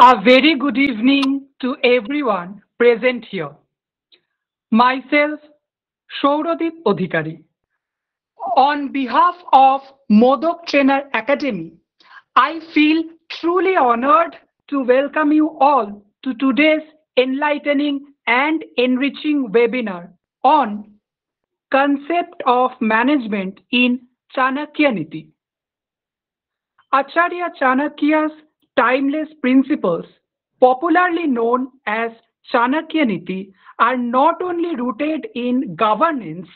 A very good evening to everyone present here. Myself, Shauradip Odhikari. On behalf of Modak Trainer Academy, I feel truly honored to welcome you all to today's enlightening and enriching webinar on Concept of Management in Chanakya Niti. Acharya Chanakya's timeless principles, popularly known as Chanakya Niti, are not only rooted in governance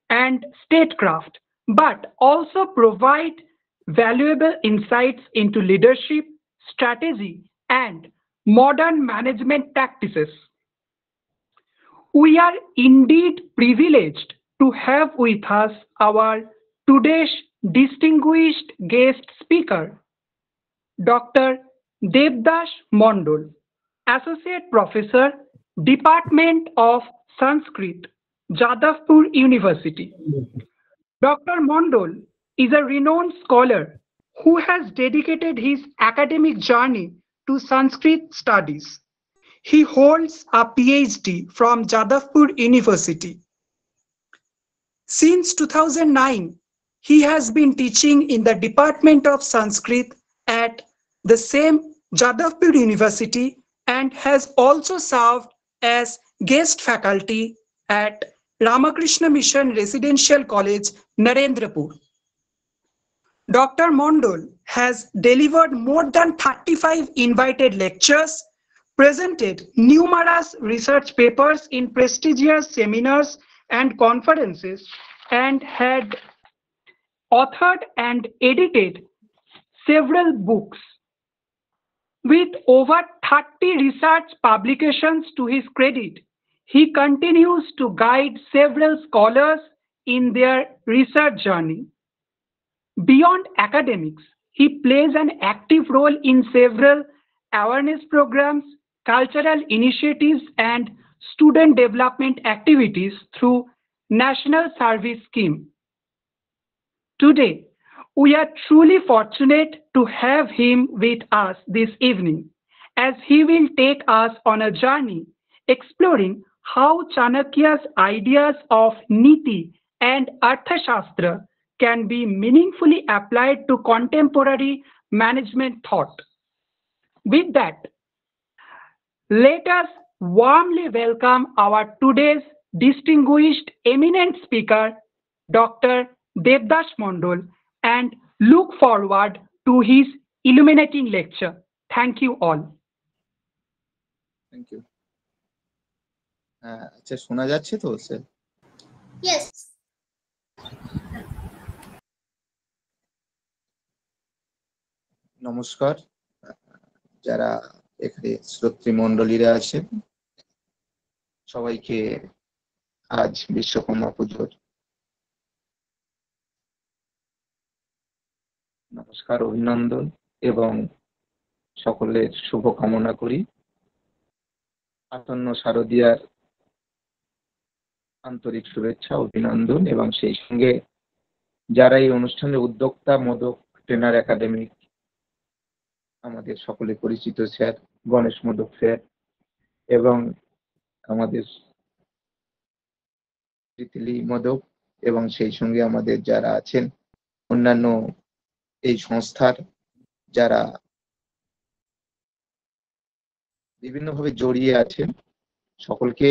and statecraft, but also provide valuable insights into leadership, strategy, and modern management practices. We are indeed privileged to have with us our today's distinguished guest speaker, Dr. Devdas Mondol, Associate Professor, Department of Sanskrit, Jadavpur University. Dr. Mondol is a renowned scholar who has dedicated his academic journey to Sanskrit studies. He holds a PhD from Jadavpur University. Since 2009, he has been teaching in the Department of Sanskrit at the same Jadavpur University and has also served as guest faculty at Ramakrishna Mission Residential College, Narendrapur. Dr. Mondol has delivered more than 35 invited lectures, presented numerous research papers in prestigious seminars and conferences, and had authored and edited several books. With over 30 research publications to his credit, he continues to guide several scholars in their research journey. Beyond academics, he plays an active role in several awareness programs, cultural initiatives, and student development activities through National Service Scheme. Today, we are truly fortunate to have him with us this evening, as he will take us on a journey exploring how Chanakya's ideas of Niti and Arthashastra can be meaningfully applied to contemporary management thought. With that, let us warmly welcome our today's distinguished eminent speaker, Dr. Devdas Mondol, and look forward to his illuminating lecture. Thank you all. Thank you. আচ্ছা, শোনা যাচ্ছে তো sir? Yes. নমস্কার, যারা এখানে শ্রোতৃমণ্ডলীরা আছেন সবাইকে আজ বিশ্বকর্মা পুজোর নমস্কার, অভিনন্দন এবং সকলের শুভকামনা করি। আসন্ন শারদীয়ার আন্তরিক শুভেচ্ছা, অভিনন্দন এবং সেই সঙ্গে যারা এই অনুষ্ঠানের উদ্যোক্তা মোদক ট্রেনার একাডেমি, আমাদের সকলে পরিচিত স্যার গণেশ মোদক স্যার এবং আমাদের তিতলি মোদক এবং সেই সঙ্গে আমাদের যারা আছেন অন্যান্য এই সংস্থার যারা বিভিন্নভাবে জড়িয়ে আছেন, সকলকে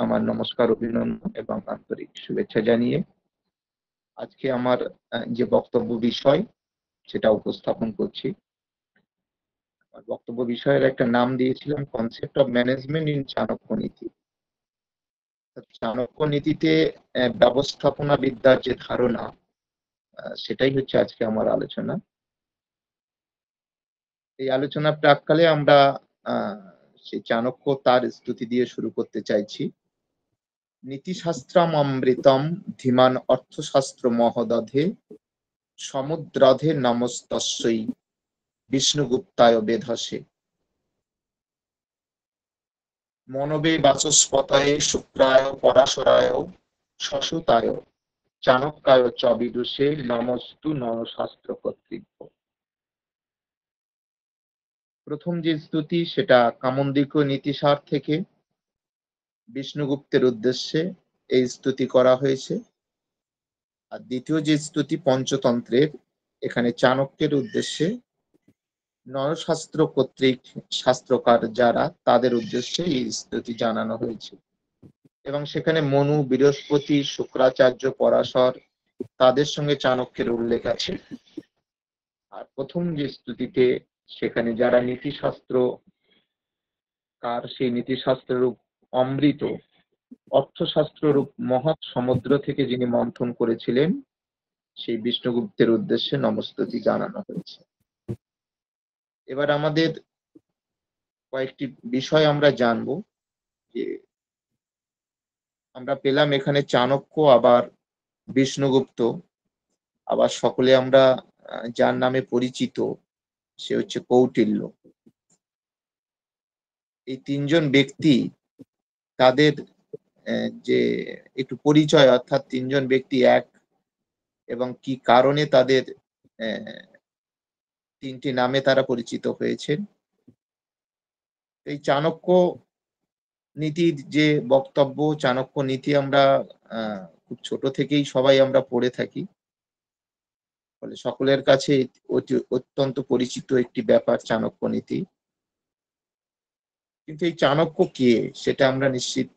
আমার নমস্কার, অভিনন্দন এবং আন্তরিক শুভেচ্ছা জানিয়ে আজকে আমার যে বক্তব্য বিষয় সেটা উপস্থাপন করছি। আমার বক্তব্য বিষয়ের একটা নাম দিয়েছিলাম concept of management in Chanakya নীতি। চাণক্য নীতিতে ব্যবস্থাপনা বিদ্যার যে ধারণা, সেটাই হচ্ছে আজকে আমার আলোচনা। এই আলোচনার প্রাককালে আমরা সেই চাণক্য তার স্তুতি দিয়ে শুরু করতে চাইছি। নীতিশাস্ত্রম অমৃতম ধীমান অর্থশাস্ত্র মহদধে সমুদ্রধে নমস্তস্যৈ বিষ্ণুগুপ্তায় বেধসে মনবে বাচস্পতয়ে শুক্রায় পরাশরায় শশুতায় চাণক্যায় চ বিদুষে নমস্তু নরশাস্ত্র কর্তৃভ্য। প্রথম যে স্তুতি সেটা কামন্দিক নীতিসার থেকে বিষ্ণুগুপ্তের উদ্দেশ্যে এই স্তুতি করা হয়েছে। আর দ্বিতীয় যে স্তুতি পঞ্চতন্ত্রের, এখানে চাণক্যের উদ্দেশ্যে নরশাস্ত্র কর্তৃক শাস্ত্রকার যারা, তাদের উদ্দেশ্যে এই স্তুতি জানানো হয়েছে। এবং সেখানে মনু, বৃহস্পতি, শুক্রাচার্য, পরাশর তাদের সঙ্গে চাণক্যের উল্লেখ আছে। আর প্রথম যে স্তুতিতে সেখানে যারা নীতিশাস্ত্র কার, সেই নীতিশাস্ত্র রূপ অমৃত, অর্থশাস্ত্র রূপ মহৎ সমুদ্র থেকে যিনি মন্থন করেছিলেন, সেই বিষ্ণুগুপ্তের উদ্দেশ্যে নমস্তুতি জানানো হয়েছে। এবার আমাদের কয়েকটি বিষয় আমরা জানবো। যে আমরা পেলাম এখানে চাণক্য, আবার বিষ্ণুগুপ্ত, আবার সকলে আমরা যার নামে পরিচিত সে হচ্ছে কৌটিল্য। এই তিনজন ব্যক্তি, তাদের যে একটু পরিচয়, অর্থাৎ তিনজন ব্যক্তি এক, এবং কি কারণে তাদের তিনটি নামে তারা পরিচিত হয়েছেন। এই চাণক্য নীতির যে বক্তব্য, চাণক্য নীতি আমরা খুব ছোট থেকেই সবাই আমরা পড়ে থাকি, ফলে সকলের কাছে অত্যন্ত পরিচিত একটি ব্যাপার চাণক্য নীতি। কিন্তু এই চাণক্য কে সেটা আমরা নিশ্চিত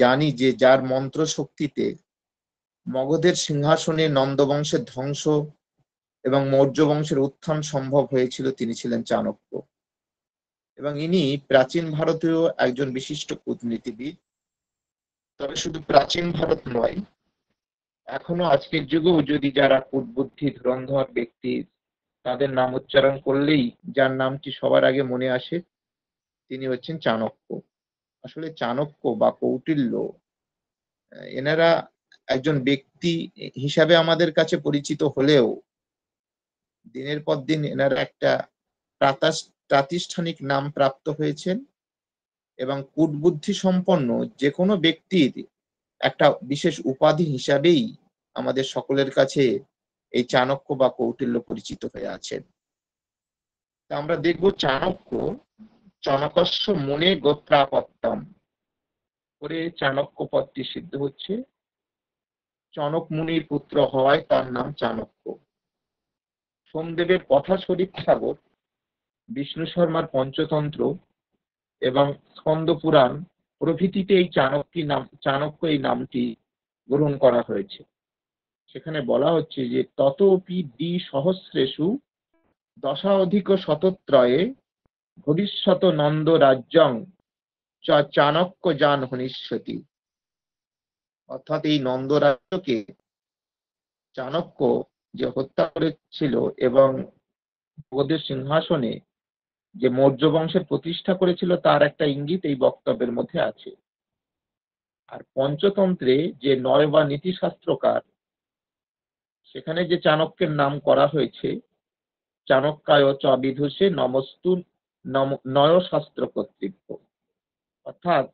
জানি, যে যার মন্ত্র শক্তিতে মগধের সিংহাসনে নন্দবংশের ধ্বংস এবং মৌর্য বংশের উত্থান সম্ভব হয়েছিল, তিনি ছিলেন চাণক্য। এবং ইনি প্রাচীন ভারতীয় একজন বিশিষ্ট কূটনীতিবিদ। তবে শুধু প্রাচীন ভারত নয়, এখনো আজকের যুগেও যদি যারা কূটবুদ্ধি ধুরন্ধর ব্যক্তি, তাদের নাম উচ্চারণ করলেই যার নামটি সবার আগে মনে আসে, তিনি হচ্ছেন চাণক্য। আসলে চাণক্য বা কৌটিল্য, এনারা একজন ব্যক্তি হিসাবে আমাদের কাছে পরিচিত হলেও দিনের পর দিন এনারা একটা প্রাতিষ্ঠানিক নাম প্রাপ্ত হয়েছেন, এবং কূটবুদ্ধি সম্পন্ন যে কোনো ব্যক্তির একটা বিশেষ উপাধি হিসাবেই আমাদের সকলের কাছে এই চাণক্য বা কৌটিল্য পরিচিত হয়ে আছেন। আমরা দেখব চাণক্য চাণকস্য মনে গোত্রাপত্যম করে চাণক্য পদটি সিদ্ধ হচ্ছে। চনক মুনির পুত্র হওয়ায় তার নাম চাণক্য। সোমদেবের কথা শরীফ সাগর, বিষ্ণু শর্মার পঞ্চতন্ত্র এবং স্কন্দ পুরাণ প্রভৃতিতে এই চাণক্য এই নামটি গ্রহণ করা হয়েছে। সেখানে বলা হচ্ছে যে ততোপি দ্বিসহস্রেষু দশাধিক শতত্রয়ে ভবিষ্যত নন্দ রাজ্যং চ চাণক্য জান হনিষ্যতি। অর্থাৎ এই নন্দ রাজ্যকে চাণক্য যে হত্যা করেছিল এবং মগধের সিংহাসনে যে মৌর্য বংশের প্রতিষ্ঠা করেছিল, তার একটা ইঙ্গিত এই বক্তব্যের মধ্যে আছে। আর পঞ্চতন্ত্রে যে নয় বা নীতিশাস্ত্রকার, সেখানে যে চাণক্যের নাম করা হয়েছে, চাণক্যায় চ বিধুষে নমস্তু নয়শাস্ত্র কর্তৃত্ব। অর্থাৎ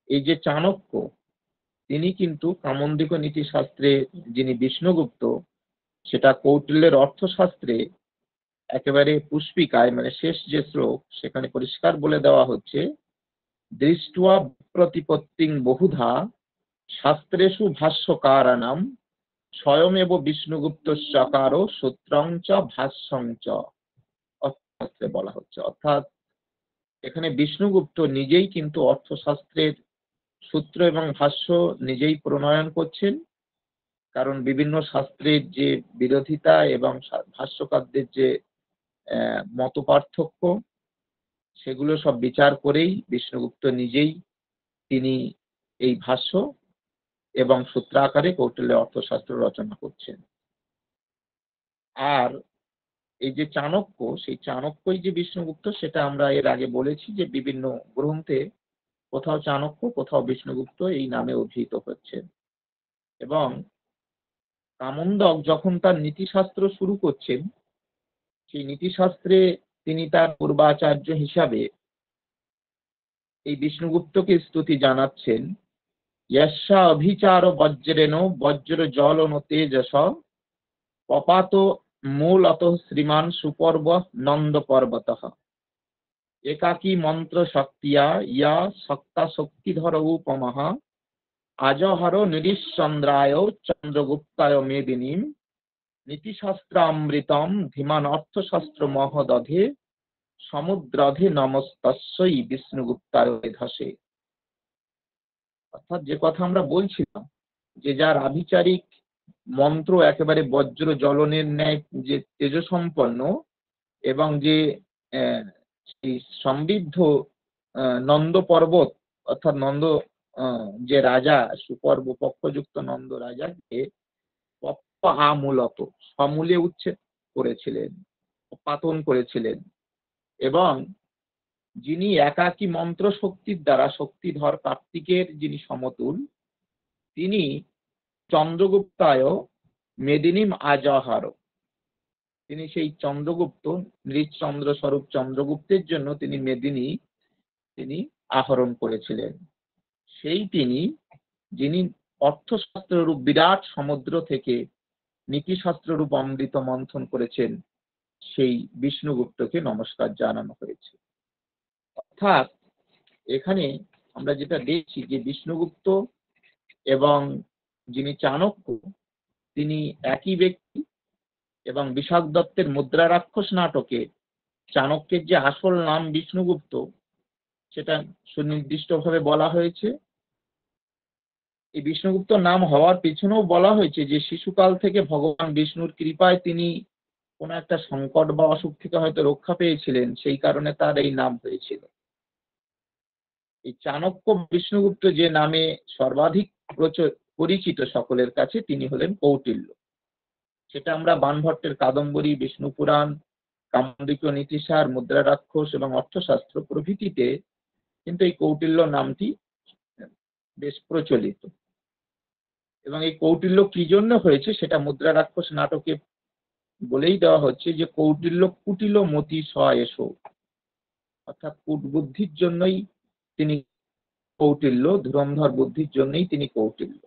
এই যে চাণক্য, তিনি কিন্তু কামন্দিক নীতিশাস্ত্রে যিনি বিষ্ণুগুপ্ত, সেটা কৌটিল্যের অর্থশাস্ত্রে একেবারে পুষ্পিকায়, মানে শেষ যে শ্লোক, সেখানে পরিষ্কার বলে দেওয়া হচ্ছে, দৃष्ट्वा প্রতিপত্তিং বহুধা শাস্ত্রেষু ভাষ্যকারাণাম স্বয়মেব বিষ্ণুগুপ্তস্যকার সূত্রং চ ভাষ্যং চ। অর্থশাস্ত্রে বলা হচ্ছে, অর্থাৎ এখানে বিষ্ণুগুপ্ত নিজেই কিন্তু অর্থশাস্ত্রের সূত্র এবং ভাষ্য নিজেই প্রণয়ন করছেন। কারণ বিভিন্ন শাস্ত্রের যে বিরোধিতা এবং ভাষ্যকারদের যে মত পার্থক্য, সেগুলো সব বিচার করেই বিষ্ণুগুপ্ত নিজেই তিনি এই ভাষ্য এবং সূত্রাকারে কৌটিল্যের অর্থশাস্ত্র রচনা করছেন। আর এই যে চাণক্য, সেই চাণক্যই যে বিষ্ণুগুপ্ত, সেটা আমরা এর আগে বলেছি যে বিভিন্ন গ্রন্থে কোথাও চাণক্য, কোথাও বিষ্ণুগুপ্ত এই নামে অভিহিত হচ্ছেন। এবং কামন্দক যখন তার নীতিশাস্ত্র শুরু করছেন, সেই নীতিশাস্ত্রে তিনি তার পূর্বাচার্য হিসাবে এই বিষ্ণুগুপ্তকে স্তুতি জানাচ্ছেন। यस्या अभिचार वज्रेण वज्र ज्वलन तेजस पपात मूलत श्रीमान सुपर्व नंद पर्वतः। একাকী মন্ত্র শক্তিয়া ইয়া সত্তা শক্তিধর উপমহ আজহর নিরিশ্চন্দ্রায় চন্দ্রগুপ্তায় মেদিনীম নীতিশাস্ত্রামৃতম ধীমান অর্থশাস্ত্র মহদধে সমুদ্রধে নমস্তস্যই বিষ্ণুগুপ্তায় ধসে। অর্থাৎ যে কথা আমরা বলছিলাম যে যার আভিচারিক মন্ত্র একেবারে বজ্র জ্বলনের ন্যায় যে তেজসম্পন্ন এবং যে সেই সমৃদ্ধ নন্দ পর্বত অর্থাৎ নন্দ যে রাজা সুপর্ব পক্ষযুক্ত নন্দ রাজাকে মূলত সমূলে উচ্ছেদ করেছিলেন, পাতন করেছিলেন, এবং যিনি একাকী মন্ত্র শক্তির দ্বারা শক্তিধর কার্তিকের যিনি সমতুল, তিনি চন্দ্রগুপ্তায় মেদিনীম আজহার, তিনি সেই চন্দ্রগুপ্ত নৃচন্দ্র স্বরূপ চন্দ্রগুপ্তের জন্য তিনি মেদিনী তিনি আহরণ করেছিলেন। সেই তিনি যিনি অর্থশাস্ত্র রূপ বিরাট সমুদ্র থেকে নীতিশাস্ত্র রূপ অমৃত মন্থন করেছেন, সেই বিষ্ণুগুপ্তকে নমস্কার জানানো হয়েছে। অর্থাৎ এখানে আমরা যেটা দেখছি যে বিষ্ণুগুপ্ত এবং যিনি চাণক্য তিনি একই ব্যক্তি, এবং বিশাখ দত্তের মুদ্রা রাক্ষস নাটকে চাণক্যের যে আসল নাম বিষ্ণুগুপ্ত সেটা সুনির্দিষ্টভাবে বলা হয়েছে। এই বিষ্ণুগুপ্ত নাম হওয়ার পেছনেও বলা হয়েছে যে শিশুকাল থেকে ভগবান বিষ্ণুর কৃপায় তিনি কোন একটা সংকট বা অসুখ থেকে হয়তো রক্ষা পেয়েছিলেন, সেই কারণে তার এই নাম হয়েছিল। এই চাণক্য বিষ্ণুগুপ্ত যে নামে সর্বাধিক পরিচিত সকলের কাছে, তিনি হলেন কৌটিল্য। সেটা আমরা বাণভট্টের কাদম্বরী, বিষ্ণু পুরাণ, কামোদিকীয় নীতিসার, মুদ্রা রাক্ষস এবং অর্থশাস্ত্র প্রভৃতিতে কিন্তু এই কৌটিল্য নামটি বেশ প্রচলিত। এবং এই কৌটিল্য কি জন্য হয়েছে সেটা মুদ্রা রাক্ষস নাটকে বলেই দেওয়া হচ্ছে যে কৌটিল্য কুটিল মতি স এসো, অর্থাৎ কূট বুদ্ধির জন্যই তিনি কৌটিল্য, ধুরন্ধর বুদ্ধির জন্যই তিনি কৌটিল্য।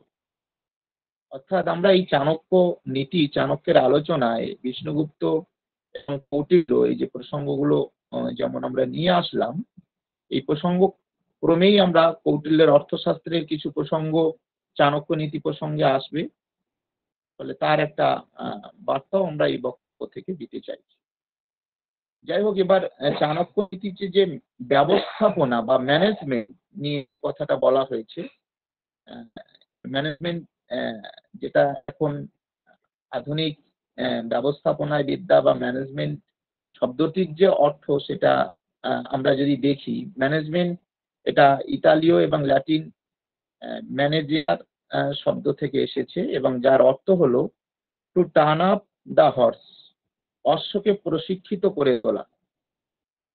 অর্থাৎ আমরা এই চাণক্য নীতি, চাণক্যের আলোচনায় বিষ্ণুগুপ্ত এবং কৌটিল্য এই যে প্রসঙ্গগুলো যেমন আমরা নিয়ে আসলাম, এই প্রসঙ্গ ক্রমেই আমরা কৌটিল্যের অর্থশাস্ত্রের কিছু প্রসঙ্গ চাণক্য নীতি প্রসঙ্গে আসবে, ফলে তার একটা বার্তাও আমরা এই বক্তব্য থেকে দিতে চাইছি। যাই হোক, এবার চাণক্য নীতির যে ব্যবস্থাপনা বা ম্যানেজমেন্ট নিয়ে কথাটা বলা হয়েছে, ম্যানেজমেন্ট যেটা এখন আধুনিক ব্যবস্থাপনায় বিদ্যা বা ম্যানেজমেন্ট শব্দটির যে অর্থ সেটা আমরা যদি দেখি, ম্যানেজমেন্ট এটা ইতালীয় এবং ল্যাটিন ম্যানেজার শব্দ থেকে এসেছে, এবং যার অর্থ হলো to turn up the horse, অশ্বকে প্রশিক্ষিত করে তোলা।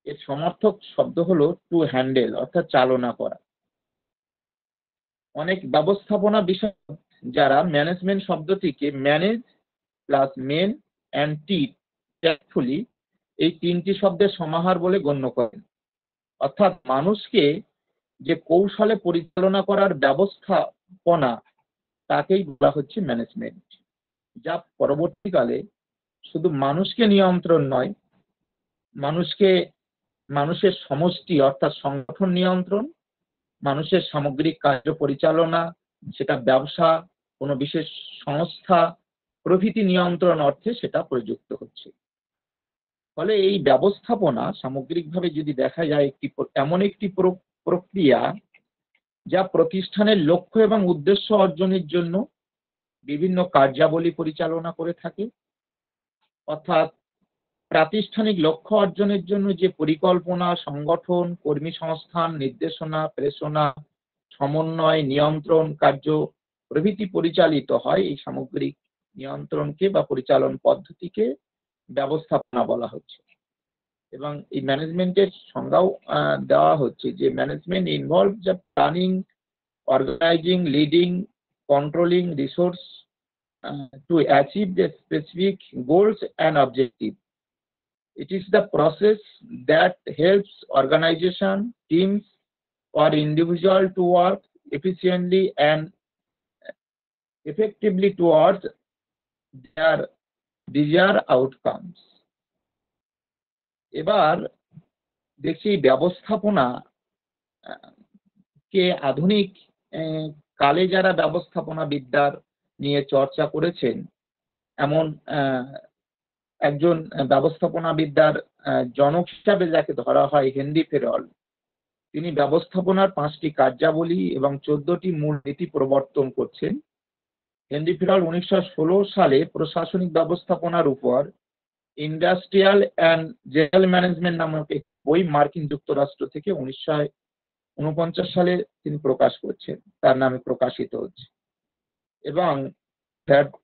এর সমর্থক শব্দ হলো টু হ্যান্ডেল, অর্থাৎ চালনা করা। অনেক ব্যবস্থাপনা বিষয় যারা ম্যানেজমেন্ট শব্দটিকে manage plus men and teach tactfully এই তিনটি শব্দের সমাহার বলে গণ্য করেন। অর্থাৎ মানুষকে যে কৌশলে পরিচালনা করার ব্যবস্থাপনা তাকেই বলা হচ্ছে ম্যানেজমেন্ট, যা পরবর্তীকালে শুধু মানুষকে নিয়ন্ত্রণ নয়, মানুষের সমষ্টি অর্থাৎ সংগঠন নিয়ন্ত্রণ, মানুষের সামগ্রিক কার্য পরিচালনা, সেটা ব্যবসা, কোনো বিশেষ সংস্থা প্রভৃতি নিয়ন্ত্রণ অর্থে সেটা প্রযুক্ত হচ্ছে। ফলে এই ব্যবস্থাপনা সামগ্রিকভাবে যদি দেখা যায় এমন একটি প্রক্রিয়া যা প্রতিষ্ঠানের লক্ষ্য এবং উদ্দেশ্য অর্জনের জন্য বিভিন্ন কার্যাবলী পরিচালনা করে থাকে। অর্থাৎ প্রাতিষ্ঠানিক লক্ষ্য অর্জনের জন্য যে পরিকল্পনা, সংগঠন, কর্মী সংস্থান, নির্দেশনা, প্রেরণা, সমন্বয়, নিয়ন্ত্রণ কার্য প্রভৃতি পরিচালিত হয়, এই সামগ্রিক নিয়ন্ত্রণকে বা পরিচালন পদ্ধতিকে ব্যবস্থাপনা বলা হচ্ছে। এবং এই ম্যানেজমেন্টের সংজ্ঞাও দেওয়া হচ্ছে যে management involve the planning, organising, leading, controlling resource to achieve the specific goals and objectives. It is the process that helps organization, teams, or individual to work efficiently and effectively towards their desired outcomes. এবার দেখছি এই ব্যবস্থাপনা কে আধুনিক কালে যারা ব্যবস্থাপনা বিদ্যার নিয়ে চর্চা করেছেন, এমন একজন ব্যবস্থাপনা বিদ্যার জনক হিসাবে যাকে ধরা হয় হেনরি ফেরল, তিনি ব্যবস্থাপনার 5টি কার্যাবলী এবং 14টি মূল নীতি প্রবর্তন করছেন। হেনরি ফেরল 1916 সালে প্রশাসনিক ব্যবস্থাপনার উপর ইন্ডাস্ট্রিয়াল অ্যান্ড জেনারেল ম্যানেজমেন্ট নামক একটি বই মার্কিন যুক্তরাষ্ট্র থেকে 1949 সালে তিনি প্রকাশ করছেন, তার নামে প্রকাশিত হচ্ছে। এবং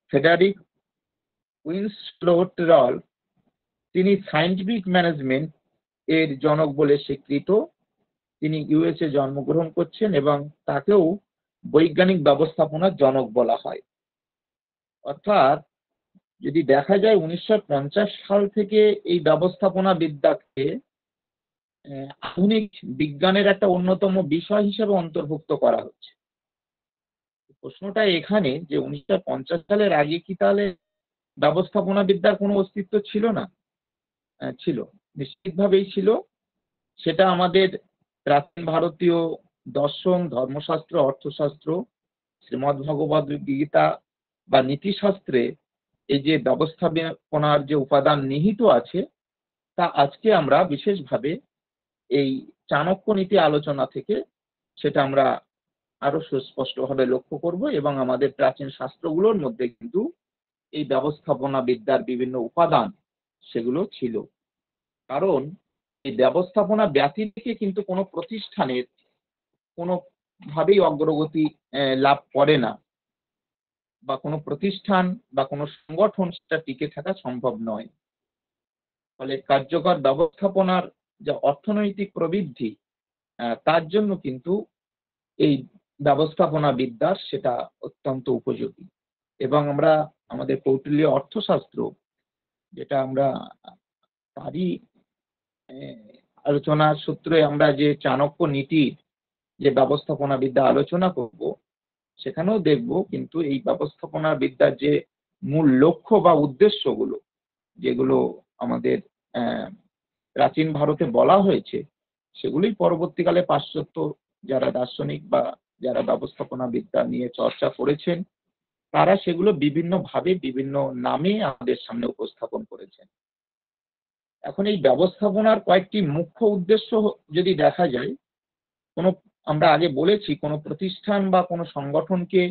ফ্রেডারিক উইনস্লো টেরল, তিনি সায়েন্টিফিক ম্যানেজমেন্ট এর জনক বলে স্বীকৃত। তিনি ইউএসএ জন্মগ্রহণ করছেন এবং তাকেও বৈজ্ঞানিক ব্যবস্থাপনার জনক বলা হয়। অর্থাৎ যদি দেখা যায় 1950 সাল থেকে এই ব্যবস্থাপনা বিদ্যাকে আধুনিক বিজ্ঞানের একটা অন্যতম বিষয় হিসেবে অন্তর্ভুক্ত করা হচ্ছে। প্রশ্নটা এখানে যে 1950 সালের আগে কি তাহলে ব্যবস্থাপনা বিদ্যার কোনো অস্তিত্ব ছিল না? ছিল, নিশ্চিতভাবেই ছিল। সেটা আমাদের প্রাচীন ভারতীয় দর্শন, ধর্মশাস্ত্র, অর্থশাস্ত্র, শ্রীমদ্ ভগবদ গীতা বা নীতিশাস্ত্রে এই যে ব্যবস্থাপনার যে উপাদান নিহিত আছে, তা আজকে আমরা বিশেষভাবে এই চাণক্য নীতি আলোচনা থেকে সেটা আমরা আরো সুস্পষ্টভাবে লক্ষ্য করব। এবং আমাদের প্রাচীন শাস্ত্রগুলোর মধ্যে কিন্তু এই ব্যবস্থাপনা বিদ্যার বিভিন্ন উপাদান সেগুলো ছিল। কারণ এই ব্যবস্থাপনা ব্যতিরেকে কিন্তু কোনো প্রতিষ্ঠানের কোনো ভাবেই অগ্রগতি লাভ করে না, বা কোনো প্রতিষ্ঠান বা কোনো সংগঠন সেটা টিকে থাকা সম্ভব নয়। ফলে কার্যকর ব্যবস্থাপনার যে অর্থনৈতিক প্রবৃদ্ধি, তার জন্য কিন্তু এই ব্যবস্থাপনা বিদ্যার সেটা অত্যন্ত উপযোগী। এবং আমরা আমাদের কৌটিল্য অর্থশাস্ত্র, যেটা আমরা তারই আলোচনার সূত্রে আমরা যে চাণক্য নীতির যে ব্যবস্থাপনা বিদ্যা আলোচনা করব, সেখানেও দেখব কিন্তু এই ব্যবস্থাপনা বিদ্যার যে মূল লক্ষ্য বা উদ্দেশ্যগুলো, যেগুলো আমাদের প্রাচীন ভারতে বলা হয়েছে, সেগুলোই পরবর্তীকালে পাশ্চাত্য যারা দার্শনিক বা যারা ব্যবস্থাপনা বিদ্যা নিয়ে চর্চা করেছেন, তারা সেগুলো বিভিন্ন ভাবে বিভিন্ন নামে আমাদের সামনে উপস্থাপন করেছেন। এখন এই ব্যবস্থাপনার কয়েকটি মুখ্য উদ্দেশ্য যদি দেখা যায়, আমরা আগে বলেছি কোনো প্রতিষ্ঠান বা কোনো সংগঠনকে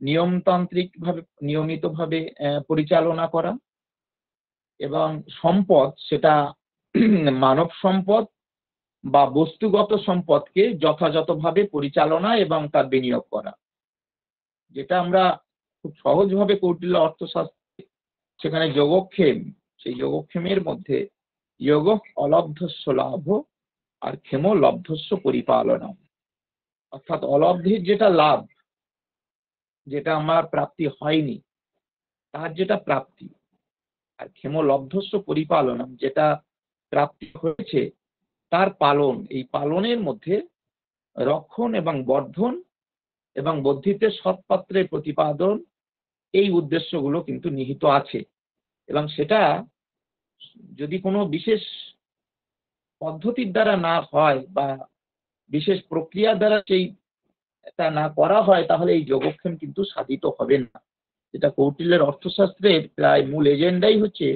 নিয়মতান্ত্রিকভাবে নিয়মিতভাবে পরিচালনা করা, এবং সম্পদ সেটা মানব সম্পদ বা বস্তুগত সম্পদকে যথাযথভাবে পরিচালনা এবং তার বিনিয়োগ করা, যেটা আমরা খুব সহজভাবে কৌটিল্য অর্থশাস্ত্রে সেখানে যোগক্ষেম, সেই যোগক্ষেমের মধ্যে যোগ অলব্ধস্য লাভ আর ক্ষেম লব্ধস্য পরিপালনা, অর্থাৎ অলব্ধের যেটা লাভ, যেটা আমার প্রাপ্তি হয়নি তার যেটা প্রাপ্তি, আর ক্ষেম লব্ধস্য পরিপালনা, যেটা প্রাপ্তি হয়েছে তার পালন, এই পালনের মধ্যে রক্ষণ এবং বর্ধন এবং বর্ধিতের সৎপাত্রের প্রতিপাদন, এই উদ্দেশ্যগুলো কিন্তু নিহিত আছে। এবং সেটা যদি কোনো বিশেষ পদ্ধতির দ্বারা না হয় বা বিশেষ প্রক্রিয়ার দ্বারা সেইটা না করা হয়, তাহলে এই যোগক্ষেম কিন্তু সাধিত হবে না। যেটা কৌটিল্যের অর্থশাস্ত্রের প্রায় মূল এজেন্ডাই হচ্ছে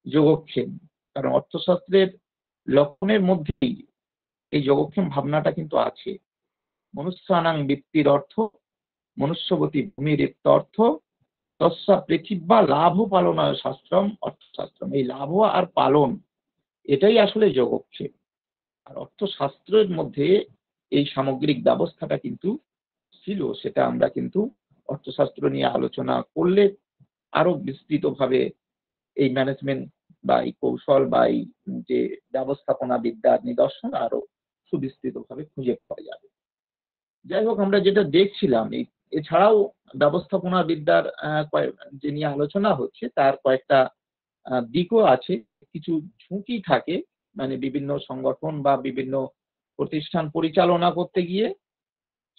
যোগক্ষেম, কারণ অর্থশাস্ত্রের লক্ষণের মধ্যেই এই যোগক্ষেম ভাবনাটা কিন্তু আছে। মনুষ্যানাং বৃত্তির অর্থ মনুষ্যবতী ভূমির অর্থ তস্যা পৃথিবী লাভ পালনায় শাস্ত্রম অর্থশাস্ত্রম, এই লাভ আর পালন এটাই আসলে যোগক্ষেম। আর অর্থশাস্ত্রের মধ্যে এই সামগ্রিক ব্যবস্থাটা কিন্তু ছিল, সেটা আমরা কিন্তু অর্থশাস্ত্র নিয়ে আলোচনা করলে আরো বিস্তৃতভাবে এই ম্যানেজমেন্ট বা এই কৌশল বা এই যে ব্যবস্থাপনা বিদ্যার নিদর্শন আরো সুবিস্তৃতভাবে খুঁজে পাওয়া যাবে। যাই হোক, আমরা যেটা দেখছিলাম, এছাড়াও ব্যবস্থাপনা বিদ্যার যে নিয়ে আলোচনা হচ্ছে তার কয়েকটা দিকও আছে, কিছু ঝুঁকি থাকে, মানে বিভিন্ন সংগঠন বা বিভিন্ন প্রতিষ্ঠান পরিচালনা করতে গিয়ে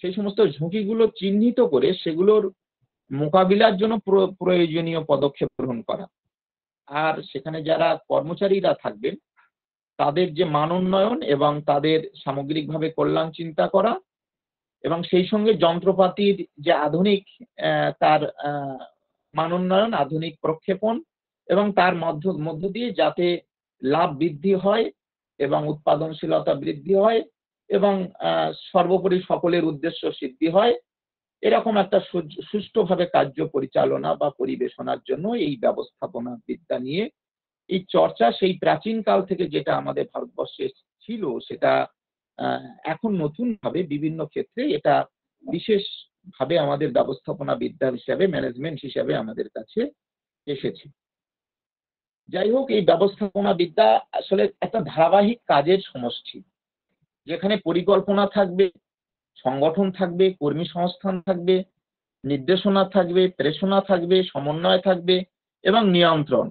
সেই সমস্ত ঝুঁকিগুলো চিহ্নিত করে সেগুলোর মোকাবিলার জন্য প্রয়োজনীয় পদক্ষেপ গ্রহণ করা। আর সেখানে যারা কর্মচারীরা থাকবেন তাদের যে মান উন্নয়ন এবং তাদের সামগ্রিকভাবে কল্যাণ চিন্তা করা, এবং সেই সঙ্গে যন্ত্রপাতির যে আধুনিক তার মান উন্নয়ন, আধুনিক প্রক্ষেপণ, এবং তার মধ্য দিয়ে যাতে লাভ বৃদ্ধি হয় এবং উৎপাদনশীলতা বৃদ্ধি হয় এবং সর্বোপরি সকলের উদ্দেশ্য সিদ্ধি হয়, এরকম একটা সুষ্ঠুভাবে কার্য পরিচালনা বা পরিবেশনার জন্য এই ব্যবস্থাপনা বিদ্যা নিয়ে এই চর্চা সেই প্রাচীন কাল থেকে যেটা আমাদের ভারতবর্ষে ছিল, সেটা এখন নতুন ভাবে বিভিন্ন ক্ষেত্রে এটা বিশেষ ভাবে আমাদের ব্যবস্থাপনা বিদ্যা হিসাবে, ম্যানেজমেন্ট হিসাবে আমাদের কাছে এসেছে। যাই হোক, এই ব্যবস্থাপনা বিদ্যা আসলে একটা ধারাবাহিক কাজের সমষ্টি, যেখানে পরিকল্পনা থাকবে, সংগঠন থাকবে, কর্মী সংস্থান থাকবে, নির্দেশনা থাকবে, প্রেরণা থাকবে, সমন্বয় থাকবে এবং নিয়ন্ত্রণ,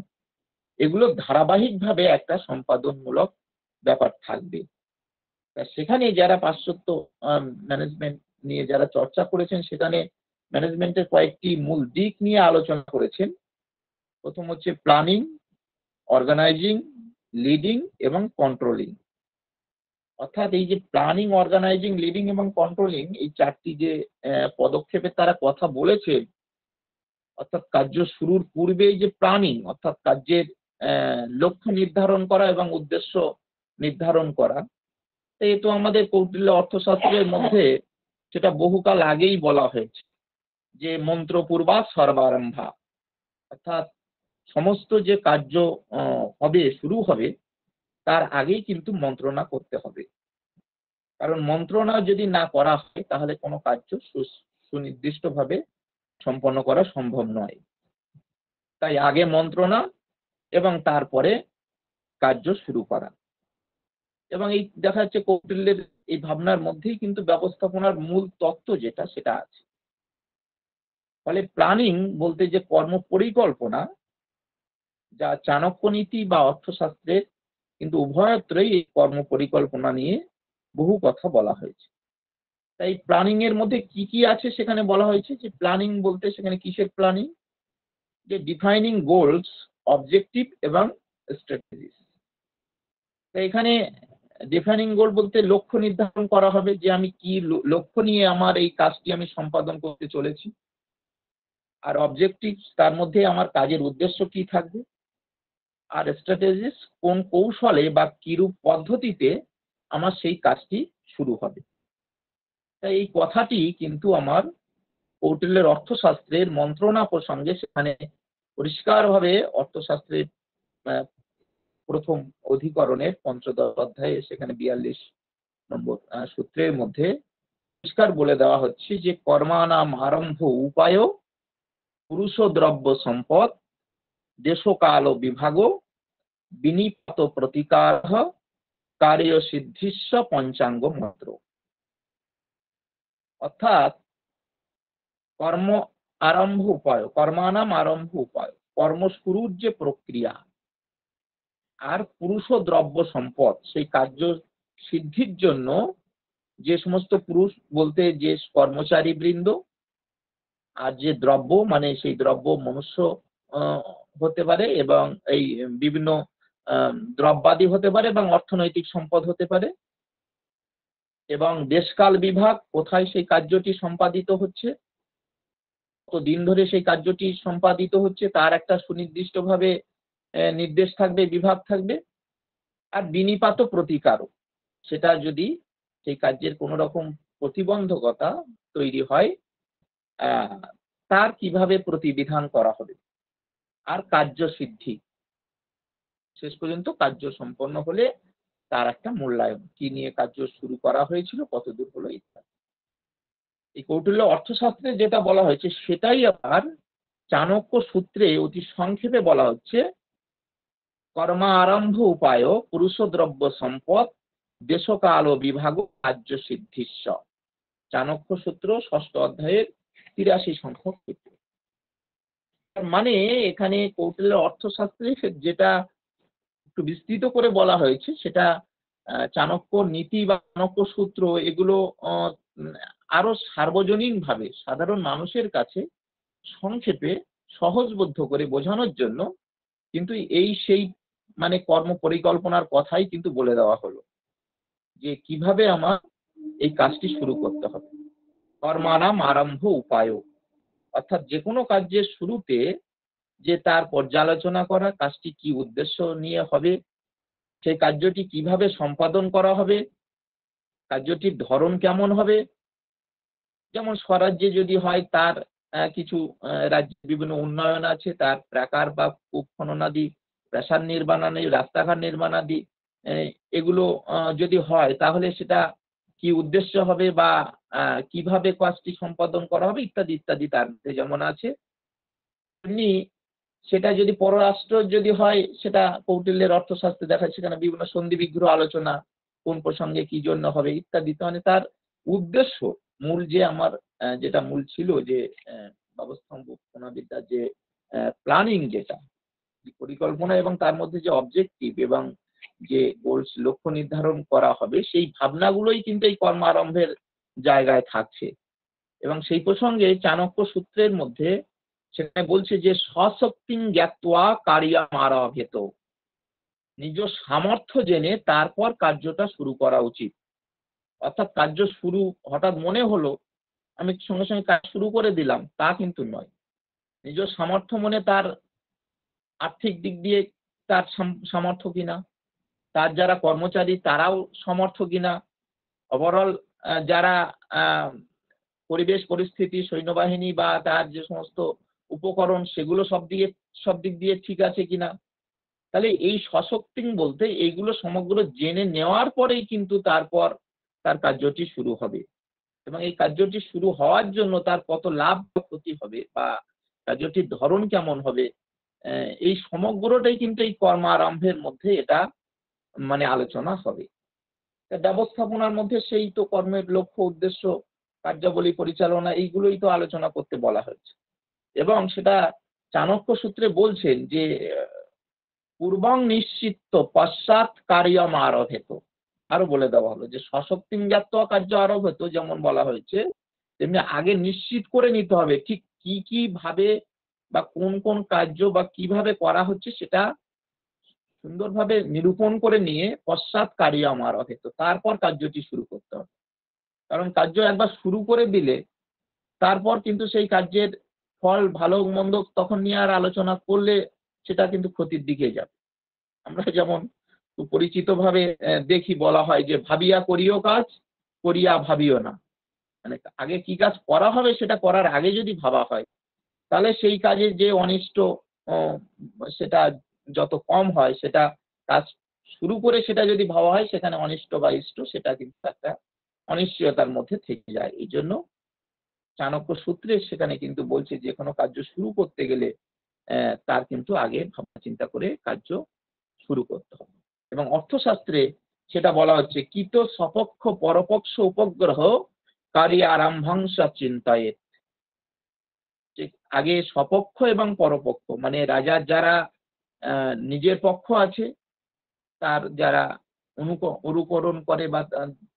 এগুলো ধারাবাহিকভাবে একটা সম্পাদনমূলক ব্যাপার থাকবে। সেখানে যারা পাশ্চাত্য ম্যানেজমেন্ট নিয়ে যারা চর্চা করেছেন, সেখানে ম্যানেজমেন্টের কয়েকটি মূল দিক নিয়ে আলোচনা করেছেন। প্রথম হচ্ছে প্ল্যানিং, অর্গানাইজিং, লিডিং এবং কন্ট্রোলিং। অর্থাৎ এই যে প্ল্যানিং, অর্গানাইজিং, লিডিং এবং কন্ট্রোলিং, এই চারটি যে পদক্ষেপের তারা কথা বলেছে, অর্থাৎ কার্য শুরুর পূর্বেই যে প্ল্যানিং, অর্থাৎ কার্যের লক্ষ্য নির্ধারণ করা এবং উদ্দেশ্য নির্ধারণ করা, এই তো আমাদের কৌটিল্য অর্থশাস্ত্রের মধ্যে সেটা বহুকাল আগেই বলা হয়েছে যে মন্ত্র পূর্বা সর্বারম্ভা, অর্থাৎ সমস্ত যে কার্য হবে, শুরু হবে, তার আগেই কিন্তু মন্ত্রণা করতে হবে। কারণ মন্ত্রণা যদি না করা হয় তাহলে কোনো কার্য সুনির্দিষ্টভাবে সম্পন্ন করা সম্ভব নয়। তাই আগে মন্ত্রণা এবং তারপরে কার্য শুরু করা। এবং এই দেখা যাচ্ছে কৌটিল্যের এই ভাবনার মধ্যেই কিন্তু ব্যবস্থাপনার মূল তত্ত্ব যেটা, সেটা আছে। ফলে প্ল্যানিং বলতে যে কর্ম পরিকল্পনা, যা চাণক্য নীতি বা অর্থশাস্ত্রের কিন্তু উভয়ত্রই এই কর্ম পরিকল্পনা নিয়ে বহু কথা বলা হয়েছে। তাই প্ল্যানিং এর মধ্যে কি কি আছে সেখানে বলা হয়েছে যে প্ল্যানিং বলতে সেখানে কিসের প্ল্যানিং, যে ডিফাইনিং গোলস, অবজেক্টিভ এবং স্ট্র্যাটেজিস। তাই এখানে ডিফাইনিং গোল বলতে লক্ষ্য নির্ধারণ করা হবে, যে আমি কি লক্ষ্য নিয়ে আমার এই কাজটি আমি সম্পাদন করতে চলেছি। আর অবজেক্টিভ, তার মধ্যে আমার কাজের উদ্দেশ্য কি থাকবে। আর স্ট্র্যাটেজিস, কোন কৌশলে বা কিরূপ পদ্ধতিতে আমার সেই কাজটি শুরু হবে। তাই এই কথাটি কিন্তু আমার কৌটিল্যের অর্থশাস্ত্রের মন্ত্রণা প্রসঙ্গে সেখানে পরিষ্কারভাবে অর্থশাস্ত্রের প্রথম অধিকরণের পঞ্চদশ অধ্যায়ে সেখানে 42 নম্বর সূত্রের মধ্যে পরিষ্কার বলে দেওয়া হচ্ছে যে কর্মানাম আরম্ভ উপায়, পুরুষ দ্রব্য সম্পদ, দেশকাল বিভাগ, বিনিপাত প্রতিকার, কার্য সিদ্ধিস্য পঞ্চাঙ্গ মাত্র। অর্থাৎ কর্ম আরম্ভ উপায়, কর্মানাম আরম্ভ উপায়, কর্ম শুরুর যে প্রক্রিয়া, আর পুরুষ দ্রব্য সম্পদ, সেই কার্য সিদ্ধির জন্য যে সমস্ত পুরুষ বলতে যে কর্মচারী বৃন্দ, আর যে দ্রব্য মানে সেই দ্রব্য মনুষ্য হতে পারে এবং এই বিভিন্ন দ্রব্যাদি হতে পারে এবং অর্থনৈতিক সম্পদ হতে পারে, এবং দেশকাল বিভাগ, কোথায় সেই কার্যটি সম্পাদিত হচ্ছে, কতদিন ধরে সেই কার্যটি সম্পাদিত হচ্ছে তার একটা সুনির্দিষ্টভাবে নির্দেশ থাকবে, বিভাগ থাকবে। আর বিনিপাত প্রতিকারও, সেটা যদি সেই কার্যের কোন রকম প্রতিবন্ধকতা তৈরি হয় তার কিভাবে প্রতিবিধান করা হবে। আর কার্য সিদ্ধি, শেষ পর্যন্ত কার্য সম্পন্ন হলে তার একটা মূল্যায়ন, কি নিয়ে কার্য শুরু করা হয়েছিল, কতদূর হলো ইত্যাদি। এই কৌটিল্য অর্থশাস্ত্রে যেটা বলা হয়েছে সেটাই আবার চাণক্য সূত্রে অতি সংক্ষেপে বলা হচ্ছে, কর্মা আরম্ভ উপায়, পুরুষ দ্রব্য সম্পদ, দেশকাল বিভাগ, কার্য সিদ্ধিস্য। চাণক্য সূত্র 6ষ্ঠ অধ্যায়ের 83 সংখ্যক সূত্র। মানে এখানে কৌটিল্য অর্থশাস্ত্রে যেটা একটু বিস্তৃত করে বলা হয়েছে, সেটা চাণক্য নীতি বা চাণক্য সূত্র, এগুলো আরো সার্বজনীন ভাবে সাধারণ মানুষের কাছে সংক্ষেপে সহজবোধ্য করে বোঝানোর জন্য কিন্তু এই সেই মানে কর্ম পরিকল্পনার কথাই কিন্তু বলে দেওয়া হলো যে কিভাবে আমার এই কাজটি শুরু করতে হবে। কর্মানাম আরম্ভ উপায়, অর্থাৎ যে কোনো কাজের শুরুতে যে তার পর্যালোচনা করা, কাজটি কি উদ্দেশ্য নিয়ে হবে, সেই কার্যটি কিভাবে সম্পাদন করা হবে, কার্যটির ধরন কেমন হবে। যেমন স্বরাজ্যে যদি হয় তার কিছু রাজ্যের বিভিন্ন উন্নয়ন আছে, তার প্রাকার বা কূপ খননাদি, প্রাসাদ নির্মাণাদি, রাস্তাঘাট নির্মাণাদি, এগুলো যদি হয় তাহলে সেটা কি উদ্দেশ্য হবে বা কিভাবে কাজটি সম্পাদন করা হবে ইত্যাদি ইত্যাদি তার মধ্যে যেমন আছে। তেমনি সেটা যদি পররাষ্ট্র যদি হয় সেটা কৌটিল্যের অর্থশাস্ত্রে দেখা যায়, সেখানে বিভিন্ন সন্ধি বিগ্রহ আলোচনা, কোন প্রসঙ্গে কি জন্য হবে ইত্যাদি। মানে তার উদ্দেশ্য, মূল যে আমার যেটা মূল ছিল যে ব্যবস্থাপনাবিদ্যার যে প্ল্যানিং, যেটা পরিকল্পনা এবং তার মধ্যে যে অবজেক্টিভ এবং যে গোলস, লক্ষ্য নির্ধারণ করা হবে, সেই ভাবনাগুলোই কিন্তু এই কর্ম আরম্ভের জায়গায় থাকছে। এবং সেই প্রসঙ্গে চাণক্য সূত্রের মধ্যে সেখানে বলছে যে স্বশক্তিং জ্ঞাত্বা কার্যম আরভেত, নিজ সামর্থ্য জেনে তারপর কার্যটা শুরু করা উচিত। অর্থাৎ কার্য শুরু হঠাৎ মনে হলো আমি সঙ্গে সঙ্গে কাজ শুরু করে দিলাম, তা কিন্তু নয়। নিজ সামর্থ্য মনে তার আর্থিক দিক দিয়ে তার সামর্থ্য কিনা, তার যারা কর্মচারী তারাও সমর্থ কিনা, ওভারঅল যারা পরিবেশ পরিস্থিতি, সৈন্যবাহিনী বা তার যে সমস্ত উপকরণ সেগুলো সব দিক দিয়ে ঠিক আছে কিনা। তাহলে এই সশক্তিং বলতে এইগুলো সমগ্র জেনে নেওয়ার পরেই কিন্তু তারপর তার কার্যটি শুরু হবে। এবং এই কার্যটি শুরু হওয়ার জন্য তার কত লাভ বা ক্ষতি হবে বা কার্যটির ধরন কেমন হবে, এই সমগ্রটাই কিন্তু এই কর্ম আরম্ভের মধ্যে এটা মানে আলোচনা হবে। ব্যবস্থাপনার মধ্যে সেই তো কর্মের লক্ষ্য, উদ্দেশ্য, কার্যাবলী পরিচালনা, এইগুলোই তো আলোচনা করতে বলা হয়েছে। এবং সেটা চাণক্য সূত্রে বলছেন যে পূর্বং নিশ্চিত পশ্চাৎ কার্যম আরভেত। আরো বলে দেওয়া হলো যে সশক্তিং জ্ঞাত্বা কার্য আরভেত, যেমন বলা হয়েছে তেমনি আগে নিশ্চিত করে নিতে হবে ঠিক কি কি ভাবে বা কোন কোন কার্য বা কিভাবে করা হচ্ছে সেটা সুন্দরভাবে নিরূপণ করে নিয়ে পশ্চাৎ কার্যম আরভেত, তারপর কার্যটি শুরু করতে হবে। কারণ কার্য একবার শুরু করে দিলে তারপর কিন্তু সেই কার্যের ফল ভালো মন্দ তখন নিয়ে আর আলোচনা করলে সেটা কিন্তু ক্ষতির দিকে যাবে। আমরা যেমন পরিচিত ভাবে দেখি, বলা হয় যে ভাবিয়া করিও কাজ, করিয়া ভাবিও না। মানে আগে কি কাজ করা হবে সেটা করার আগে যদি ভাবা হয় তাহলে সেই কাজের যে অনিষ্ট সেটা যত কম হয়, সেটা কাজ শুরু করে সেটা যদি ভাবা হয় সেখানে অনিষ্ট বা ইষ্ট সেটা কিন্তু একটা অনিশ্চয়তার মধ্যে থেকে যায়। এই জন্য চাণক্য সূত্রে সেখানে কিন্তু বলছে যে কোনো কার্য শুরু করতে গেলে তার কিন্তু আগে ভাবনা চিন্তা করে কার্য শুরু করতে হবে। এবং অর্থশাস্ত্রে সেটা বলা হচ্ছে কিত সপক্ষ পরপক্ষ উপগ্রহ কার্য আরম্ভাংশ চিন্তায়েত। আগে সপক্ষ এবং পরপক্ষ, মানে রাজার যারা নিজের পক্ষ আছে, তার যারা অনুকরণ করে বা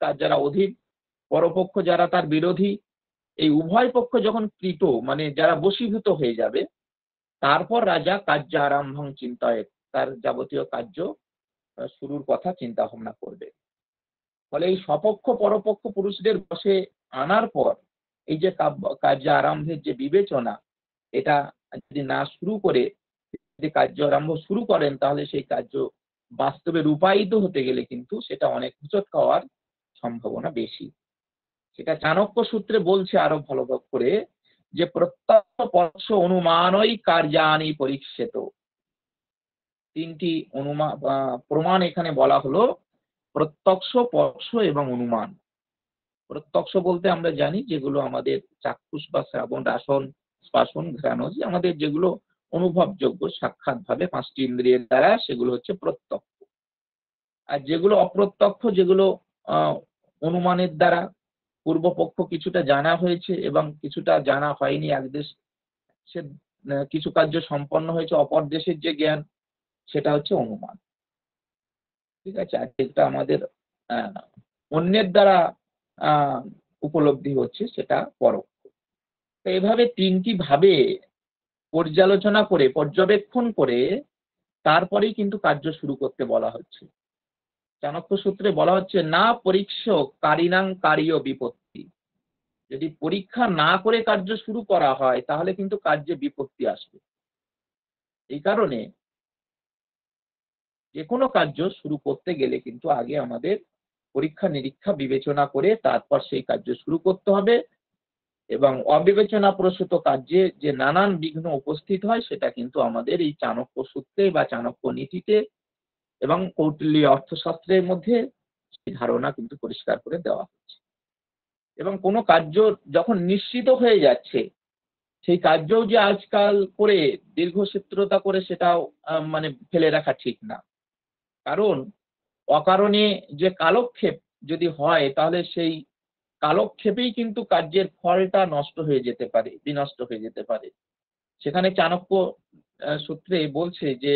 তার যারা অধীন, পরপক্ষ যারা তার বিরোধী, এই উভয় পক্ষ যখন কৃত মানে যারা বশীভূত হয়ে যাবে, তারপর রাজা কার্য আরম্ভং চিন্তায়েত, তার যাবতীয় কার্য শুরুর কথা চিন্তা ভাবনা করবে। ফলে এই সপক্ষ পরপক্ষ পুরুষদের বশে আনার পর এই যে কার্য আরম্ভের যে বিবেচনা, এটা যদি না শুরু করে যদি কার্য আরম্ভ শুরু করেন তাহলে সেই কার্য বাস্তবে রূপায়িত হতে গেলে কিন্তু সেটা অনেক হোঁচট খাওয়ার সম্ভাবনা বেশি। সেটা চাণক্য সূত্রে বলছে আরো ভালো করে যে প্রত্যক্ষ পরোক্ষ অনুমানই কার্যানি পরীক্ষিত। তিনটি প্রমাণ এখানে বলা হলো, প্রত্যক্ষ, পরোক্ষ এবং অনুমান। প্রত্যক্ষ বলতে আমরা জানি যেগুলো আমাদের চাক্ষুষ বা শ্রবণ, রাসন, স্পর্শন, ঘ্রাণ, আমাদের যেগুলো অনুভবযোগ্য সাক্ষাৎ ভাবে পাঁচটি ইন্দ্রিয়ের দ্বারা, সেগুলো হচ্ছে প্রত্যক্ষ। আর যেগুলো অপ্রত্যক্ষ, যেগুলো অনুমানের দ্বারা পূর্বপক্ষ কিছুটা জানা হয়েছে এবং কিছুটা জানা হয়নি, এক দেশ সে কিছু কার্য সম্পন্ন হয়েছে, অপর দেশের যে জ্ঞান সেটা হচ্ছে অনুমান। ঠিক আছে, আর যেটা আমাদের অন্যের দ্বারা উপলব্ধি হচ্ছে সেটা পরোক্ষ। তো এভাবে তিনটি ভাবে পর্যালোচনা করে, পর্যবেক্ষণ করে তারপরেই কিন্তু কার্য শুরু করতে বলা হচ্ছে। চাণক্য সূত্রে বলা হচ্ছে না পরীক্ষ কারিনাং কার্য বিপত্তি। যদি পরীক্ষা না করে কার্য শুরু করা হয় তাহলে কিন্তু কার্যে বিপত্তি আসবে। এই কারণে যে কোনো কার্য শুরু করতে গেলে কিন্তু আগে আমাদের পরীক্ষা নিরীক্ষা বিবেচনা করে তারপর সেই কার্য শুরু করতে হবে, এবং অবিবেচনা প্রসূত কার্যে যে নানান বিঘ্ন উপস্থিত হয় সেটা কিন্তু আমাদের এই চাণক্য সূত্রে বা চাণক্য নীতিতে এবং কৌটিল্য অর্থশাস্ত্রের মধ্যে সেই ধারণা কিন্তু পরিষ্কার করে দেওয়া হচ্ছে। এবং কোনো কার্য যখন নিশ্চিত হয়ে যাচ্ছে, সেই কার্যও যে আজকাল করে দীর্ঘসূত্রতা করে সেটাও মানে ফেলে রাখা ঠিক না। কারণ অকারণে যে কালক্ষেপ যদি হয় তাহলে সেই কালক্ষেপেই কিন্তু কার্যের ফলটা নষ্ট হয়ে যেতে পারে, বিনষ্ট হয়ে যেতে পারে। সেখানে চাণক্য সূত্রে বলছে যে